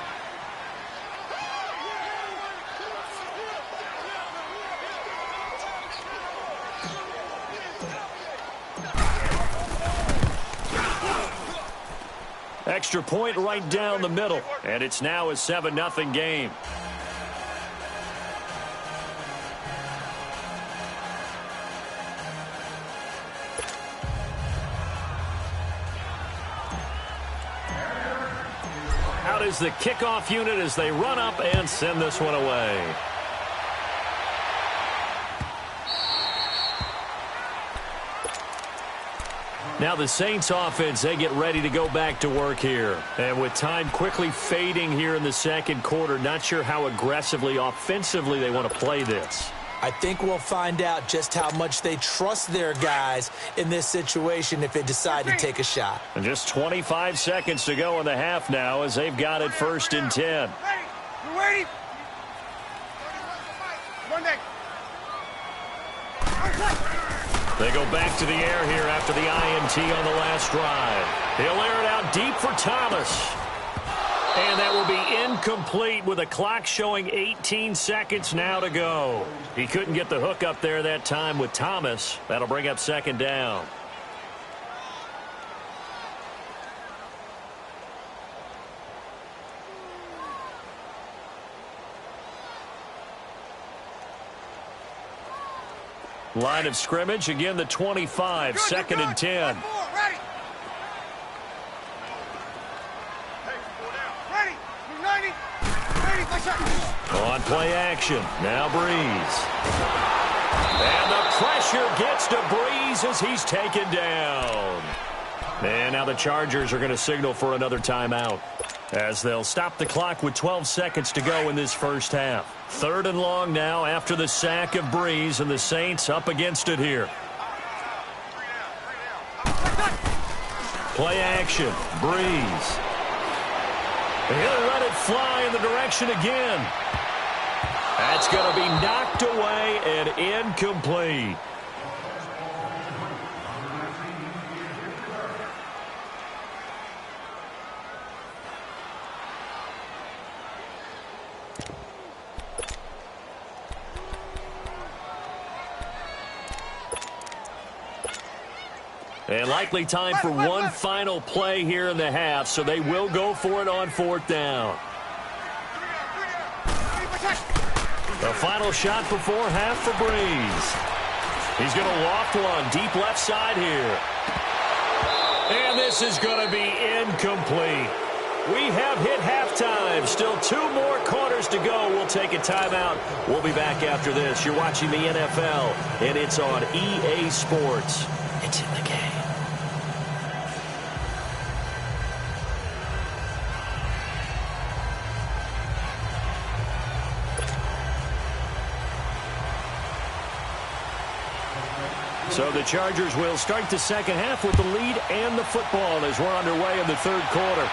Extra point right down the middle, and it's now a 7-0 game. Out is the kickoff unit as they run up and send this one away. Now the Saints offense, they get ready to go back to work here. And with time quickly fading here in the 2nd quarter, not sure how aggressively, offensively they want to play this. I think we'll find out just how much they trust their guys in this situation if they decide to take a shot. And just 25 seconds to go in the half now as they've got it 1st and 10. Ready? You ready? Monday. They go back to the air here after the INT on the last drive. He'll air it out deep for Thomas. And that will be incomplete with a clock showing 18 seconds now to go. He couldn't get the hook up there that time with Thomas. That'll bring up 2nd down. Line of scrimmage, again the 25, 2nd and 10. Ready? Ready? 90. Ready, my shot. On play action, now Breeze. And the pressure gets to Breeze as he's taken down. And now the Chargers are going to signal for another timeout, as they'll stop the clock with 12 seconds to go in this first half. 3rd and long now after the sack of Breeze, and the Saints up against it here. Play action, Breeze. He'll let it fly in the direction again. That's going to be knocked away and incomplete. And likely time for one final play here in the half, so they will go for it on 4th down. The final shot before half for Breeze. He's going to loft one deep left side here. And this is going to be incomplete. We have hit halftime. Still 2 more quarters to go. We'll take a timeout. We'll be back after this. You're watching the NFL, and it's on EA Sports. It's in the game. So the Chargers will start the second half with the lead and the football as we're underway in the 3rd quarter.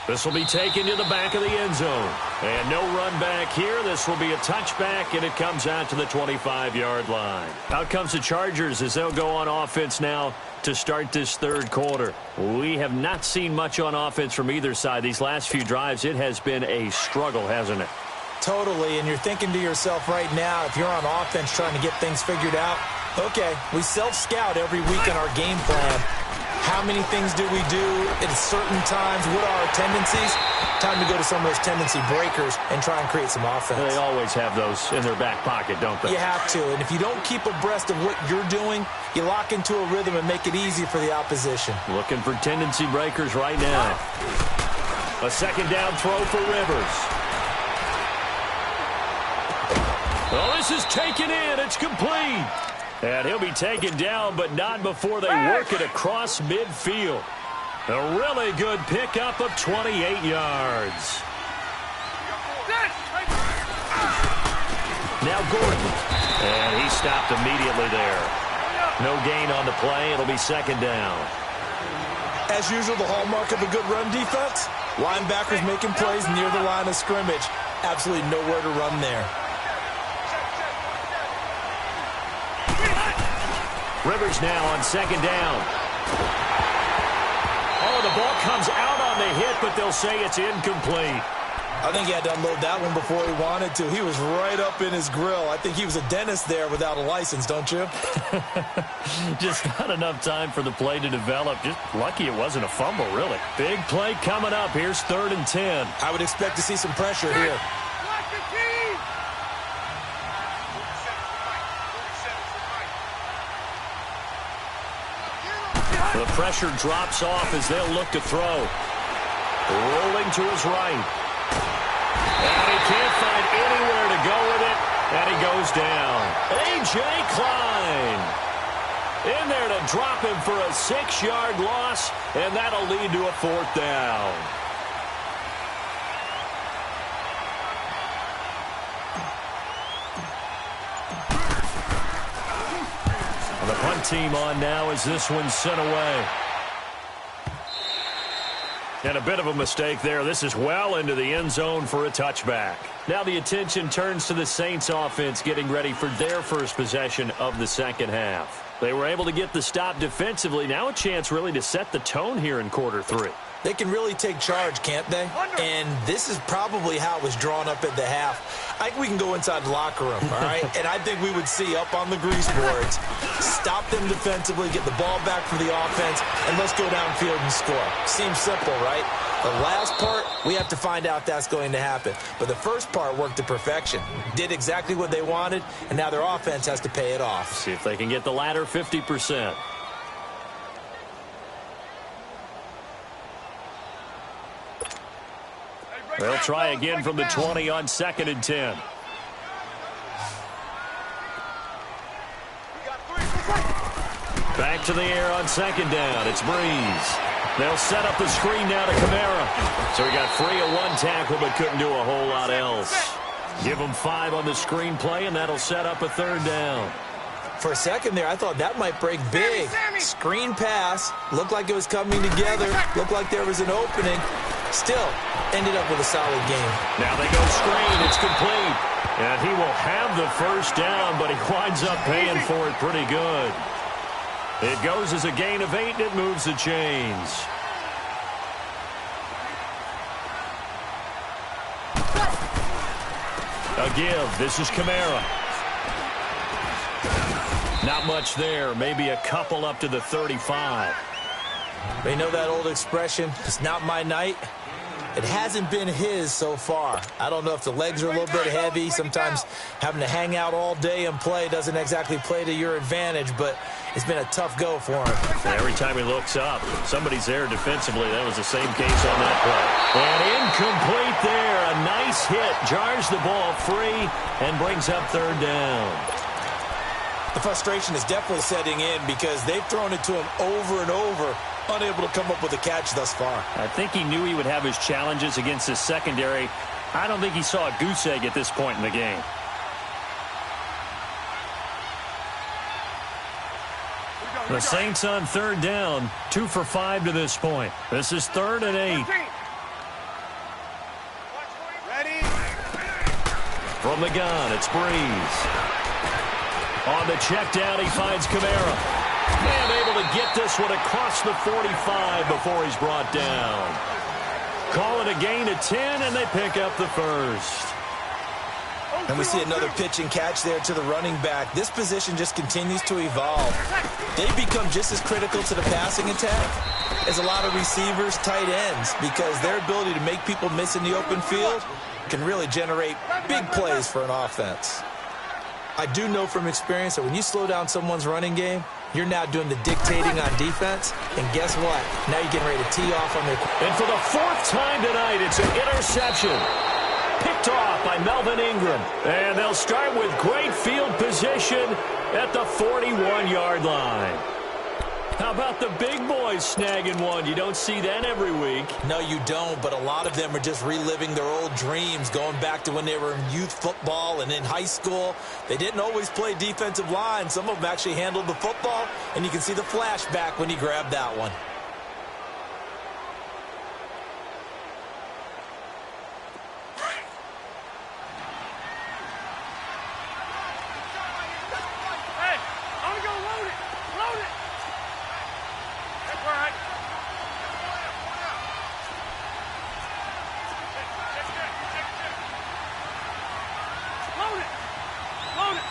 This will be taken to the back of the end zone. And no run back here. This will be a touchback, and it comes out to the 25-yard line. Out comes the Chargers as they'll go on offense now to start this 3rd quarter. We have not seen much on offense from either side. These last few drives, it has been a struggle, hasn't it? Totally, and you're thinking to yourself right now, if you're on offense trying to get things figured out, okay, we self-scout every week in our game plan. How many things do we do at certain times? What are our tendencies? Time to go to some of those tendency breakers and try and create some offense. They always have those in their back pocket, don't they? You have to, and if you don't keep abreast of what you're doing, you lock into a rhythm and make it easy for the opposition. Looking for tendency breakers right now. A 2nd down throw for Rivers. Well, this is taken in. It's complete. And he'll be taken down, but not before they work it across midfield. A really good pickup of 28 yards. Now Gordon. And he stopped immediately there. No gain on the play. It'll be 2nd down. As usual, the hallmark of a good run defense, linebackers making plays near the line of scrimmage. Absolutely nowhere to run there. Rivers now on 2nd down. Oh, the ball comes out on the hit, but they'll say it's incomplete. I think he had to unload that one before he wanted to. He was right up in his grill. I think he was a dentist there without a license, don't you? Just not enough time for the play to develop. Just lucky it wasn't a fumble, really. Big play coming up. Here's 3rd and 10. I would expect to see some pressure here. The pressure drops off as they'll look to throw. Rolling to his right. And he can't find anywhere to go with it. And he goes down. A.J. Klein in there to drop him for a 6-yard loss. And that'll lead to a 4th down. The punt team on now as this one's sent away. And a bit of a mistake there. This is well into the end zone for a touchback. Now the attention turns to the Saints offense getting ready for their first possession of the 2nd half. They were able to get the stop defensively. Now a chance really to set the tone here in quarter 3. They can really take charge, can't they? And this is probably how it was drawn up at the half. I think we can go inside the locker room, all right? And I think we would see up on the grease boards, stop them defensively, get the ball back for the offense, and let's go downfield and score. Seems simple, right? The last part, we have to find out that's going to happen. But the first part worked to perfection. Did exactly what they wanted, and now their offense has to pay it off. See if they can get the latter 50%. They'll try again from the 20 on 2nd and 10. Back to the air on 2nd down. It's Breeze. They'll set up the screen now to Kamara. So he got free of 1 tackle but couldn't do a whole lot else. Give him 5 on the screen play, and that'll set up a 3rd down. For a second there, I thought that might break big. Screen pass. Looked like it was coming together. Looked like there was an opening. Still, ended up with a solid game. Now they go screen. It's complete. And he will have the 1st down, but he winds up paying for it pretty good. It goes as a gain of 8, and it moves the chains. A give. This is Kamara. Not much there. Maybe a couple up to the 35. They know that old expression, it's not my night. It hasn't been his so far. I don't know if the legs are a little bit heavy. Sometimes having to hang out all day and play doesn't exactly play to your advantage, but it's been a tough go for him. Every time he looks up, somebody's there defensively. That was the same case on that play. And incomplete there. A nice hit. Jars the ball free and brings up third down. The frustration is definitely setting in because they've thrown it to him over and over, unable to come up with a catch thus far. I think he knew he would have his challenges against his secondary. I don't think he saw a goose egg at this point in the game. The Saints on third down, 2 for 5 to this point. This is 3rd and 8. Ready? From the gun, it's Breeze. On the check down, he finds Kamara. And able to get this one across the 45 before he's brought down. Call it a gain of 10, and they pick up the first. And we see another pitch and catch there to the running back. This position just continues to evolve. They've become just as critical to the passing attack as a lot of receivers, tight ends, because their ability to make people miss in the open field can really generate big plays for an offense. I do know from experience that when you slow down someone's running game, you're now doing the dictating on defense, and guess what? Now you're getting ready to tee off on their... And for the 4th time tonight, it's an interception. Picked off by Melvin Ingram. And they'll start with great field position at the 41-yard line. How about the big boys snagging one? You don't see that every week. No, you don't, but a lot of them are just reliving their old dreams, going back to when they were in youth football and in high school. They didn't always play defensive line. Some of them actually handled the football, and you can see the flashback when he grabbed that one. Hey, I'm gonna load it. Load it. That's right. Load it. Load it.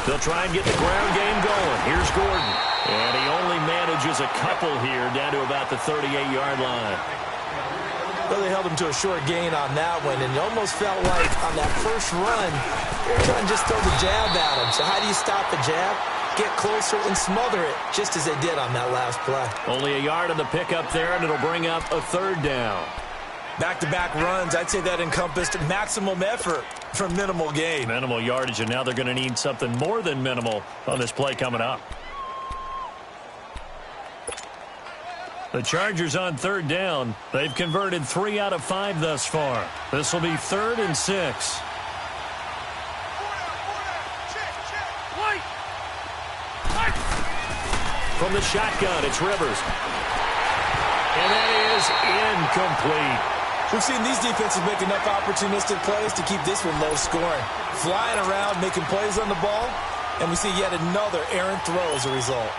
They'll try and get the ground game going. Here's Gordon. And he only manages a couple here down to about the 38-yard line. Well, they held him to a short gain on that one, and it almost felt like on that first run, they were trying to just throw the jab at him. So how do you stop the jab? Get closer and smother it, just as they did on that last play. Only a yard on the pickup there, and it'll bring up a 3rd down. Back-to-back runs, I'd say that encompassed maximum effort for minimal gain. Minimal yardage, and now they're going to need something more than minimal on this play coming up. The Chargers on 3rd down. They've converted 3 out of 5 thus far. This will be 3rd and 6. From the shotgun, it's Rivers. And that is incomplete. We've seen these defenses make enough opportunistic plays to keep this one low scoring. Flying around, making plays on the ball, and we see yet another errant throw as a result.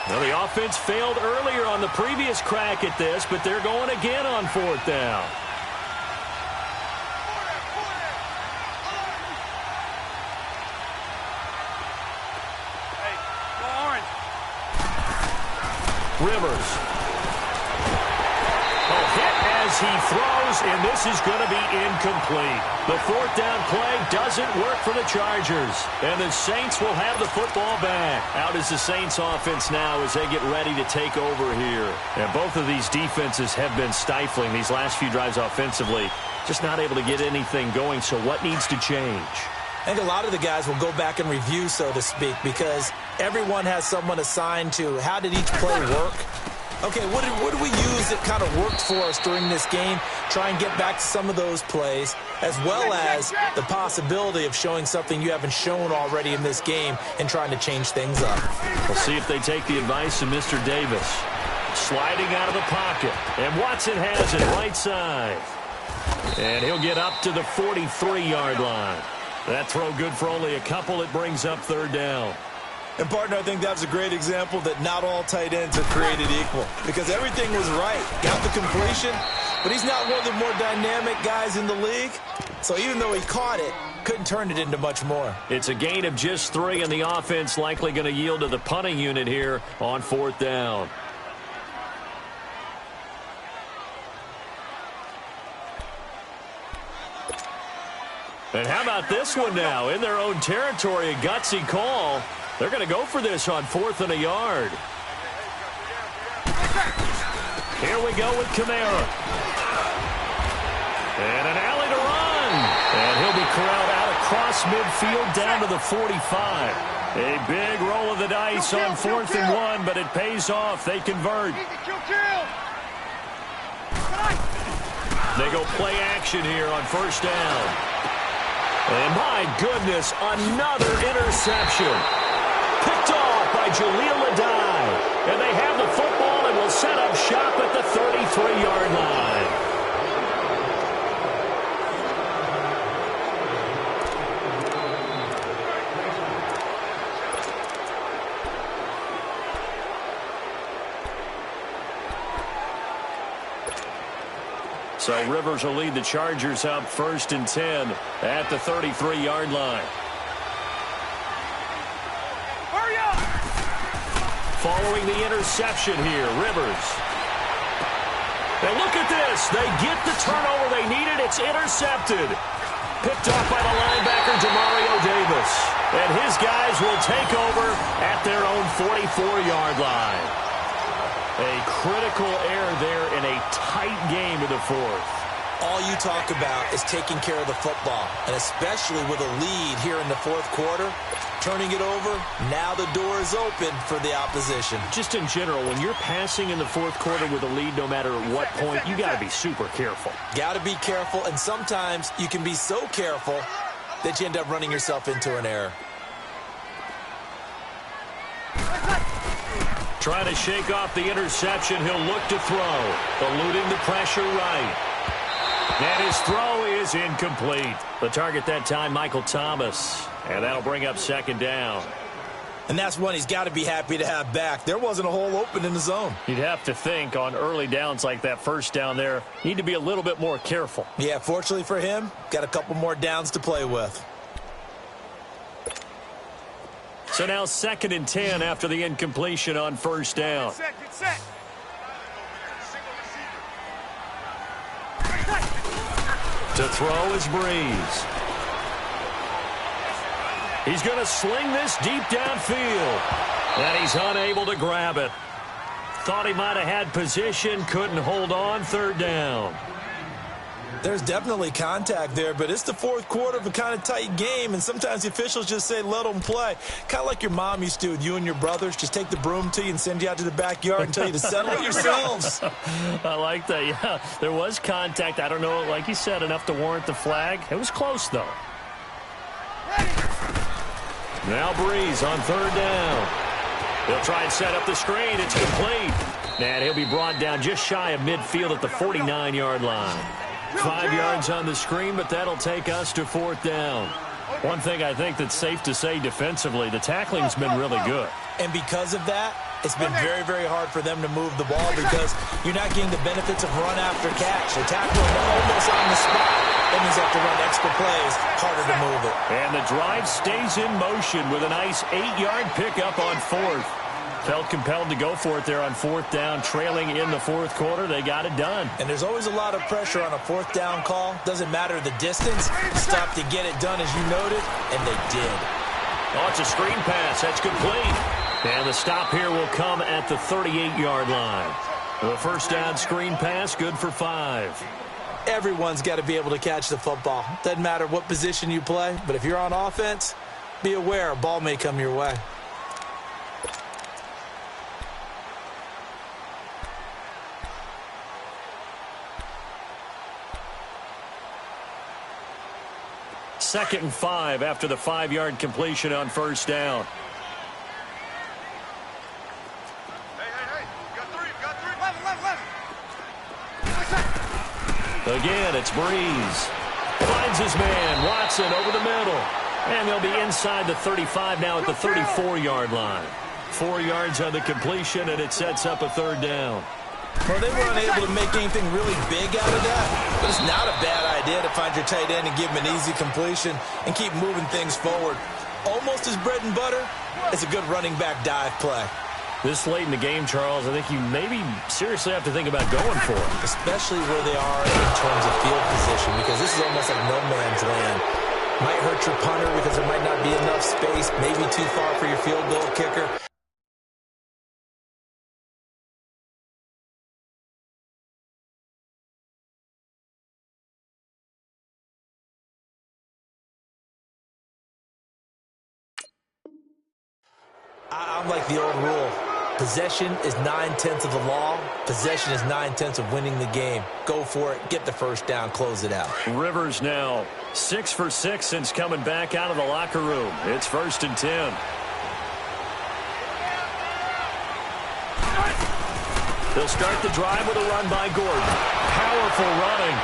Well, the offense failed earlier on the previous crack at this, but they're going again on 4th down. Hey, go orange. Rivers. Hit as he throws, and this is going to be incomplete. The 4th down play doesn't work for the Chargers, and the Saints will have the football back. Out is the Saints offense now as they get ready to take over here. And both of these defenses have been stifling these last few drives offensively, just not able to get anything going. So what needs to change? I think a lot of the guys will go back and review, so to speak, because everyone has someone assigned to how did each play work. Okay, what do we use that kind of worked for us during this game? Try and get back to some of those plays, as well as the possibility of showing something you haven't shown already in this game and trying to change things up. We'll see if they take the advice of Mr. Davis. Sliding out of the pocket, and Watson has it right side. And he'll get up to the 43-yard line. That throw good for only a couple. It brings up 3rd down. And, partner, I think that was a great example that not all tight ends are created equal because everything was right. Got the completion, but he's not one of the more dynamic guys in the league. So even though he caught it, couldn't turn it into much more. It's a gain of just 3, and the offense likely going to yield to the punting unit here on 4th down. And how about this one now? In their own territory, a gutsy call. They're going to go for this on 4th and a yard. Here we go with Kamara. And an alley to run. And he'll be corralled out across midfield down to the 45. A big roll of the dice on 4th and 1, but it pays off. They convert. They go play action here on 1st down. And my goodness, another interception. Picked off by Jaleel Adai. And they have the football and will set up shop at the 33-yard line. So Rivers will lead the Chargers up 1st and 10 at the 33-yard line. Hurry up! Following the interception here, Rivers. And look at this. They get the turnover they needed. It's intercepted. Picked off by the linebacker, Demario Davis. And his guys will take over at their own 44-yard line. A critical error there in a tight game in the 4th. All you talk about is taking care of the football, and especially with a lead here in the 4th quarter, turning it over, now the door is open for the opposition. Just in general, when you're passing in the 4th quarter with a lead, no matter at what point, you got to be super careful. Got to be careful, and sometimes you can be so careful that you end up running yourself into an error. Trying to shake off the interception. He'll look to throw. Eluding the pressure right. And his throw is incomplete. The target that time, Michael Thomas. And that'll bring up 2nd down. And that's one he's got to be happy to have back. There wasn't a hole open in the zone. You'd have to think on early downs like that 1st down there, you need to be a little bit more careful. Yeah, fortunately for him, got a couple more downs to play with. So now 2nd and 10 after the incompletion on 1st down. Get set. To throw is Breeze. He's going to sling this deep downfield. And he's unable to grab it. Thought he might have had position, couldn't hold on, 3rd down. There's definitely contact there, but it's the 4th quarter of a kind of tight game, and sometimes the officials just say, let them play. Kind of like your mom used to with you and your brothers. Just take the broom to you and send you out to the backyard and tell you to settle it yourselves. I like that, yeah. There was contact. I don't know, like you said, enough to warrant the flag. It was close, though. Now Breeze on 3rd down. He'll try and set up the screen. It's complete. And he'll be brought down just shy of midfield at the 49-yard line. 5 yards on the screen, but that'll take us to 4th down. One thing I think that's safe to say defensively, the tackling's been really good. And because of that, it's been very, very hard for them to move the ball because you're not getting the benefits of run after catch. They tackle them almost on the spot. That means they have to run extra plays, harder to move it. And the drive stays in motion with a nice 8-yard pickup on 4th. Felt compelled to go for it there on 4th down, trailing in the 4th quarter. They got it done. And there's always a lot of pressure on a 4th down call. Doesn't matter the distance. Stop to get it done, as you noted, and they did. Oh, it's a screen pass. That's complete. And the stop here will come at the 38-yard line. The 1st down screen pass, good for 5. Everyone's got to be able to catch the football. Doesn't matter what position you play, but if you're on offense, be aware a ball may come your way. Second and 5 after the 5-yard completion on 1st down. Hey. Got three. Left. Again, it's Breeze. Finds his man, Watson, over the middle. And they'll be inside the 35 now at the 34-yard line. 4 yards on the completion, and it sets up a third down. Well, they were unable to make anything really big out of that, but it's not a bad idea to find your tight end and give him an easy completion and keep moving things forward. Almost as bread and butter is a good running back dive play. This late in the game, Charles, I think you maybe seriously have to think about going for it. Especially where they are in terms of field position, because this is almost like no man's land. Might hurt your punter because there might not be enough space, maybe too far for your field goal kicker. I'm like the old rule. Possession is 9/10 of the law. Possession is 9/10 of winning the game. Go for it. Get the first down. Close it out. Rivers now 6 for 6 since coming back out of the locker room. It's 1st and 10. They'll start the drive with a run by Gordon. Powerful running.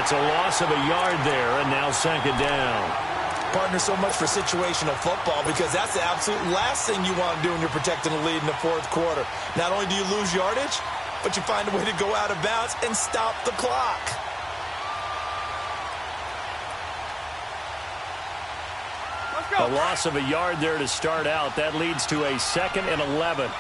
It's a loss of a yard there, and now 2nd down. Partner, so much for situational football, because that's the absolute last thing you want to do when you're protecting a lead in the 4th quarter. Not only do you lose yardage, but you find a way to go out of bounds and stop the clock. Let's go. A loss of a yard there to start out. That leads to a 2nd and 11.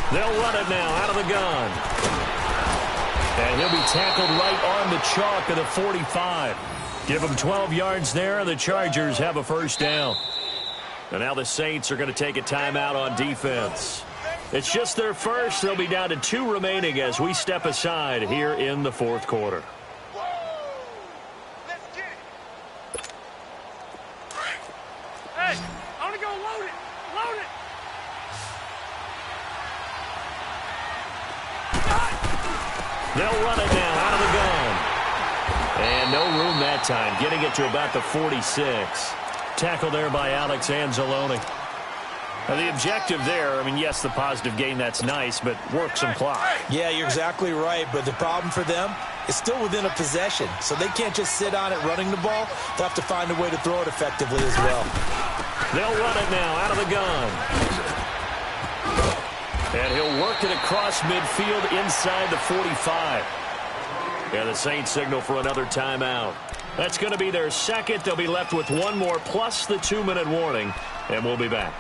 They'll run it now out of the gun. And he'll be tackled right on the chalk of the 45. Give him 12 yards there, and the Chargers have a 1st down. And now the Saints are going to take a timeout on defense. It's just their first. They'll be down to 2 remaining as we step aside here in the 4th quarter. Hey, I'm going to go load it. Load it. They'll run it now out of the gun. And no room that time, getting it to about the 46. Tackle there by Alex Anzalone. Now the objective there, I mean, yes, the positive gain, that's nice, but work some clock. Yeah, you're exactly right, but the problem for them is still within a possession, so they can't just sit on it running the ball. They'll have to find a way to throw it effectively as well. They'll run it now out of the gun. And he'll work it across midfield inside the 45. And the Saints signal for another timeout. That's going to be their 2nd. They'll be left with 1 more plus the 2-minute warning, and we'll be back.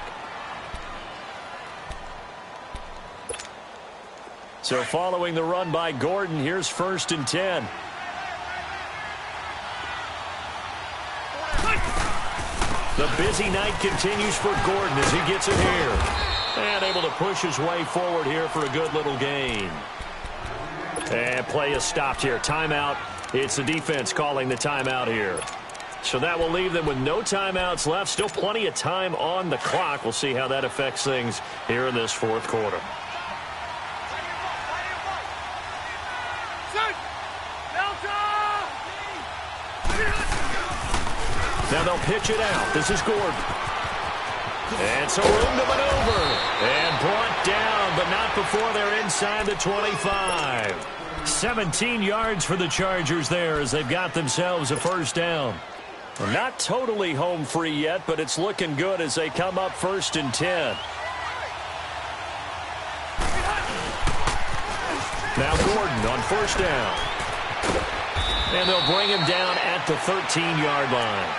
So following the run by Gordon, here's 1st and 10. The busy night continues for Gordon as he gets it here. And able to push his way forward here for a good little gain. And play is stopped here. Timeout. It's the defense calling the timeout here. So that will leave them with no timeouts left. Still plenty of time on the clock. We'll see how that affects things here in this 4th quarter. Now they'll pitch it out. This is Gordon. And some room to maneuver. And brought down, but not before they're inside the 25. 17 yards for the Chargers there as they've got themselves a 1st down. Well, not totally home free yet, but it's looking good as they come up 1st and 10. Now Gordon on 1st down. And they'll bring him down at the 13-yard line.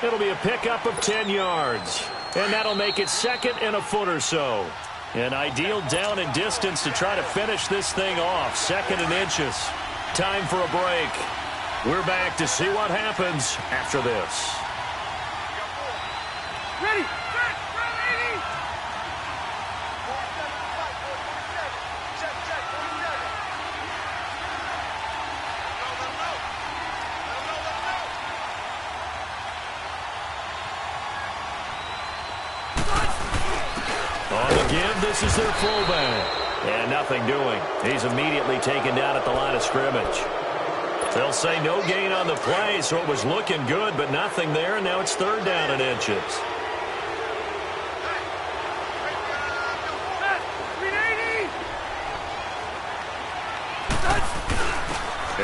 It'll be a pickup of 10 yards. And that'll make it 2nd and a foot or so. An ideal down and distance to try to finish this thing off. 2nd and inches. Time for a break. We're back to see what happens after this. Ready. On the give, this is their fullback. And nothing doing. He's immediately taken down at the line of scrimmage. They'll say no gain on the play, so it was looking good, but nothing there, and now it's 3rd down and inches.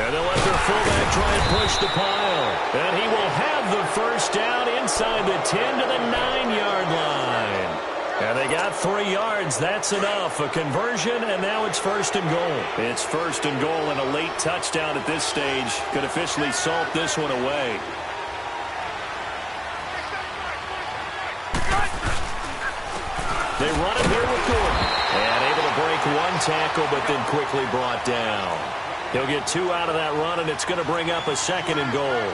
And they'll let their fullback try and push the pile. And he will have the first down inside the 10 to the 9-yard line. And they got 3 yards. That's enough. A conversion, and now it's 1st and goal. It's 1st and goal, and a late touchdown at this stage could officially salt this one away. They run it here with Gordon. And able to break 1 tackle, but then quickly brought down. He'll get 2 out of that run, and it's going to bring up a 2nd and goal.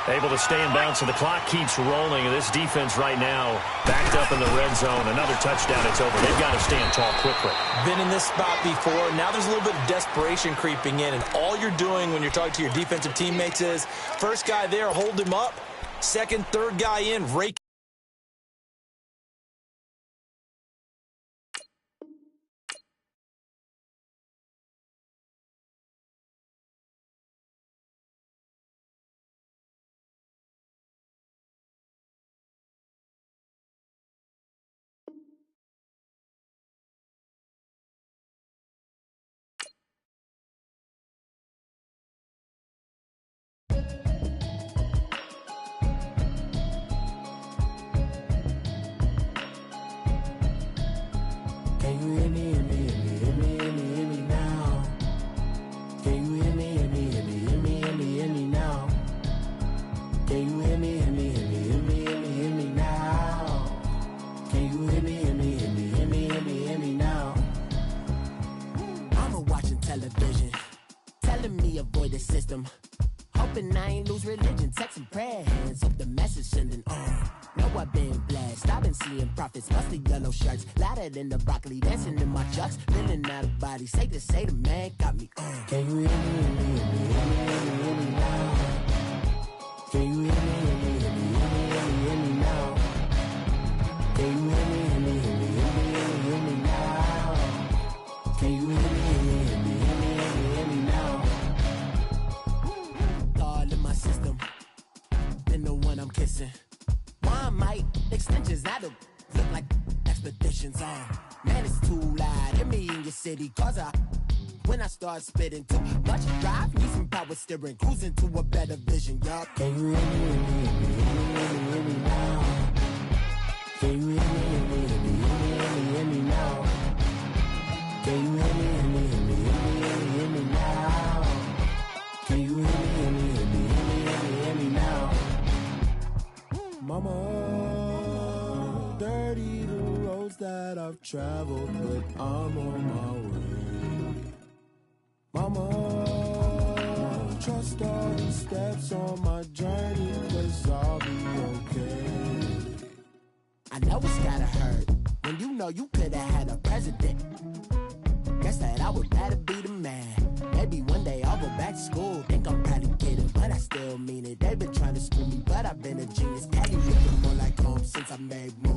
Able to stay in bounds, so the clock keeps rolling. And this defense right now backed up in the red zone. Another touchdown, it's over. They've got to stand tall quickly. Been in this spot before. Now there's a little bit of desperation creeping in. And all you're doing when you're talking to your defensive teammates is, first guy there, hold him up. Second, third guy in, rake. Can you hear me, hear me, hear me, hear me, hear me, hear me now? Can you hear me, hear me, hear me, hear me, hear me, hear me now? Can you hear me, hear me, hear me, hear me, hear me, hear me now? Can you hear me, hear me, hear me, hear me, hear me, hear me now? Mama watching television, telling me avoid the system. Hoping I ain't lose religion, texting prayer hands, hope the message sending on. Know I've been blessed, I've been seeing prophets, mostly yellow shirts, louder than the broccoli, dancing in my chucks, feeling out of body, say the man got me on. Can you hear me, hear me, hear me, hear me, hear me, hear me now? Can you hear me, hear me, hear me, hear me, hear me, hear me now? Can you hear me, hear me, hear me, hear me, hear me, hear me now? Can you hear me, hear me, hear me, hear me, hear me, hear me now? All in my system, then the one I'm kissing. One might extensions that'll look like expeditions on. Man, it's too loud. Hear me in your city, cause when I start spitting too much drive, need some power steering, cruising to a better vision, yup. Can you hear me, hear me, hear me, hear me, hear me, hear me now? Can you hear me, hear me, hear me, hear me, hear me, hear me now? Can you hear me, hear me, hear me, hear me, hear me, hear me now? Can you hear me, hear me, hear me, hear me, hear me, hear me now? Mama, dirty the roads that I've traveled, but I'm on my way. Mama, trust all the steps on my journey, 'cause I'll be okay. I know it's gotta hurt when you know you could've had a president. Guess that I would better be the man. Maybe one day I'll go back to school. Think I'm probably kidding, but I still mean it. They've been trying to screw me, but I've been a genius. Cali looking more like home since I made moves.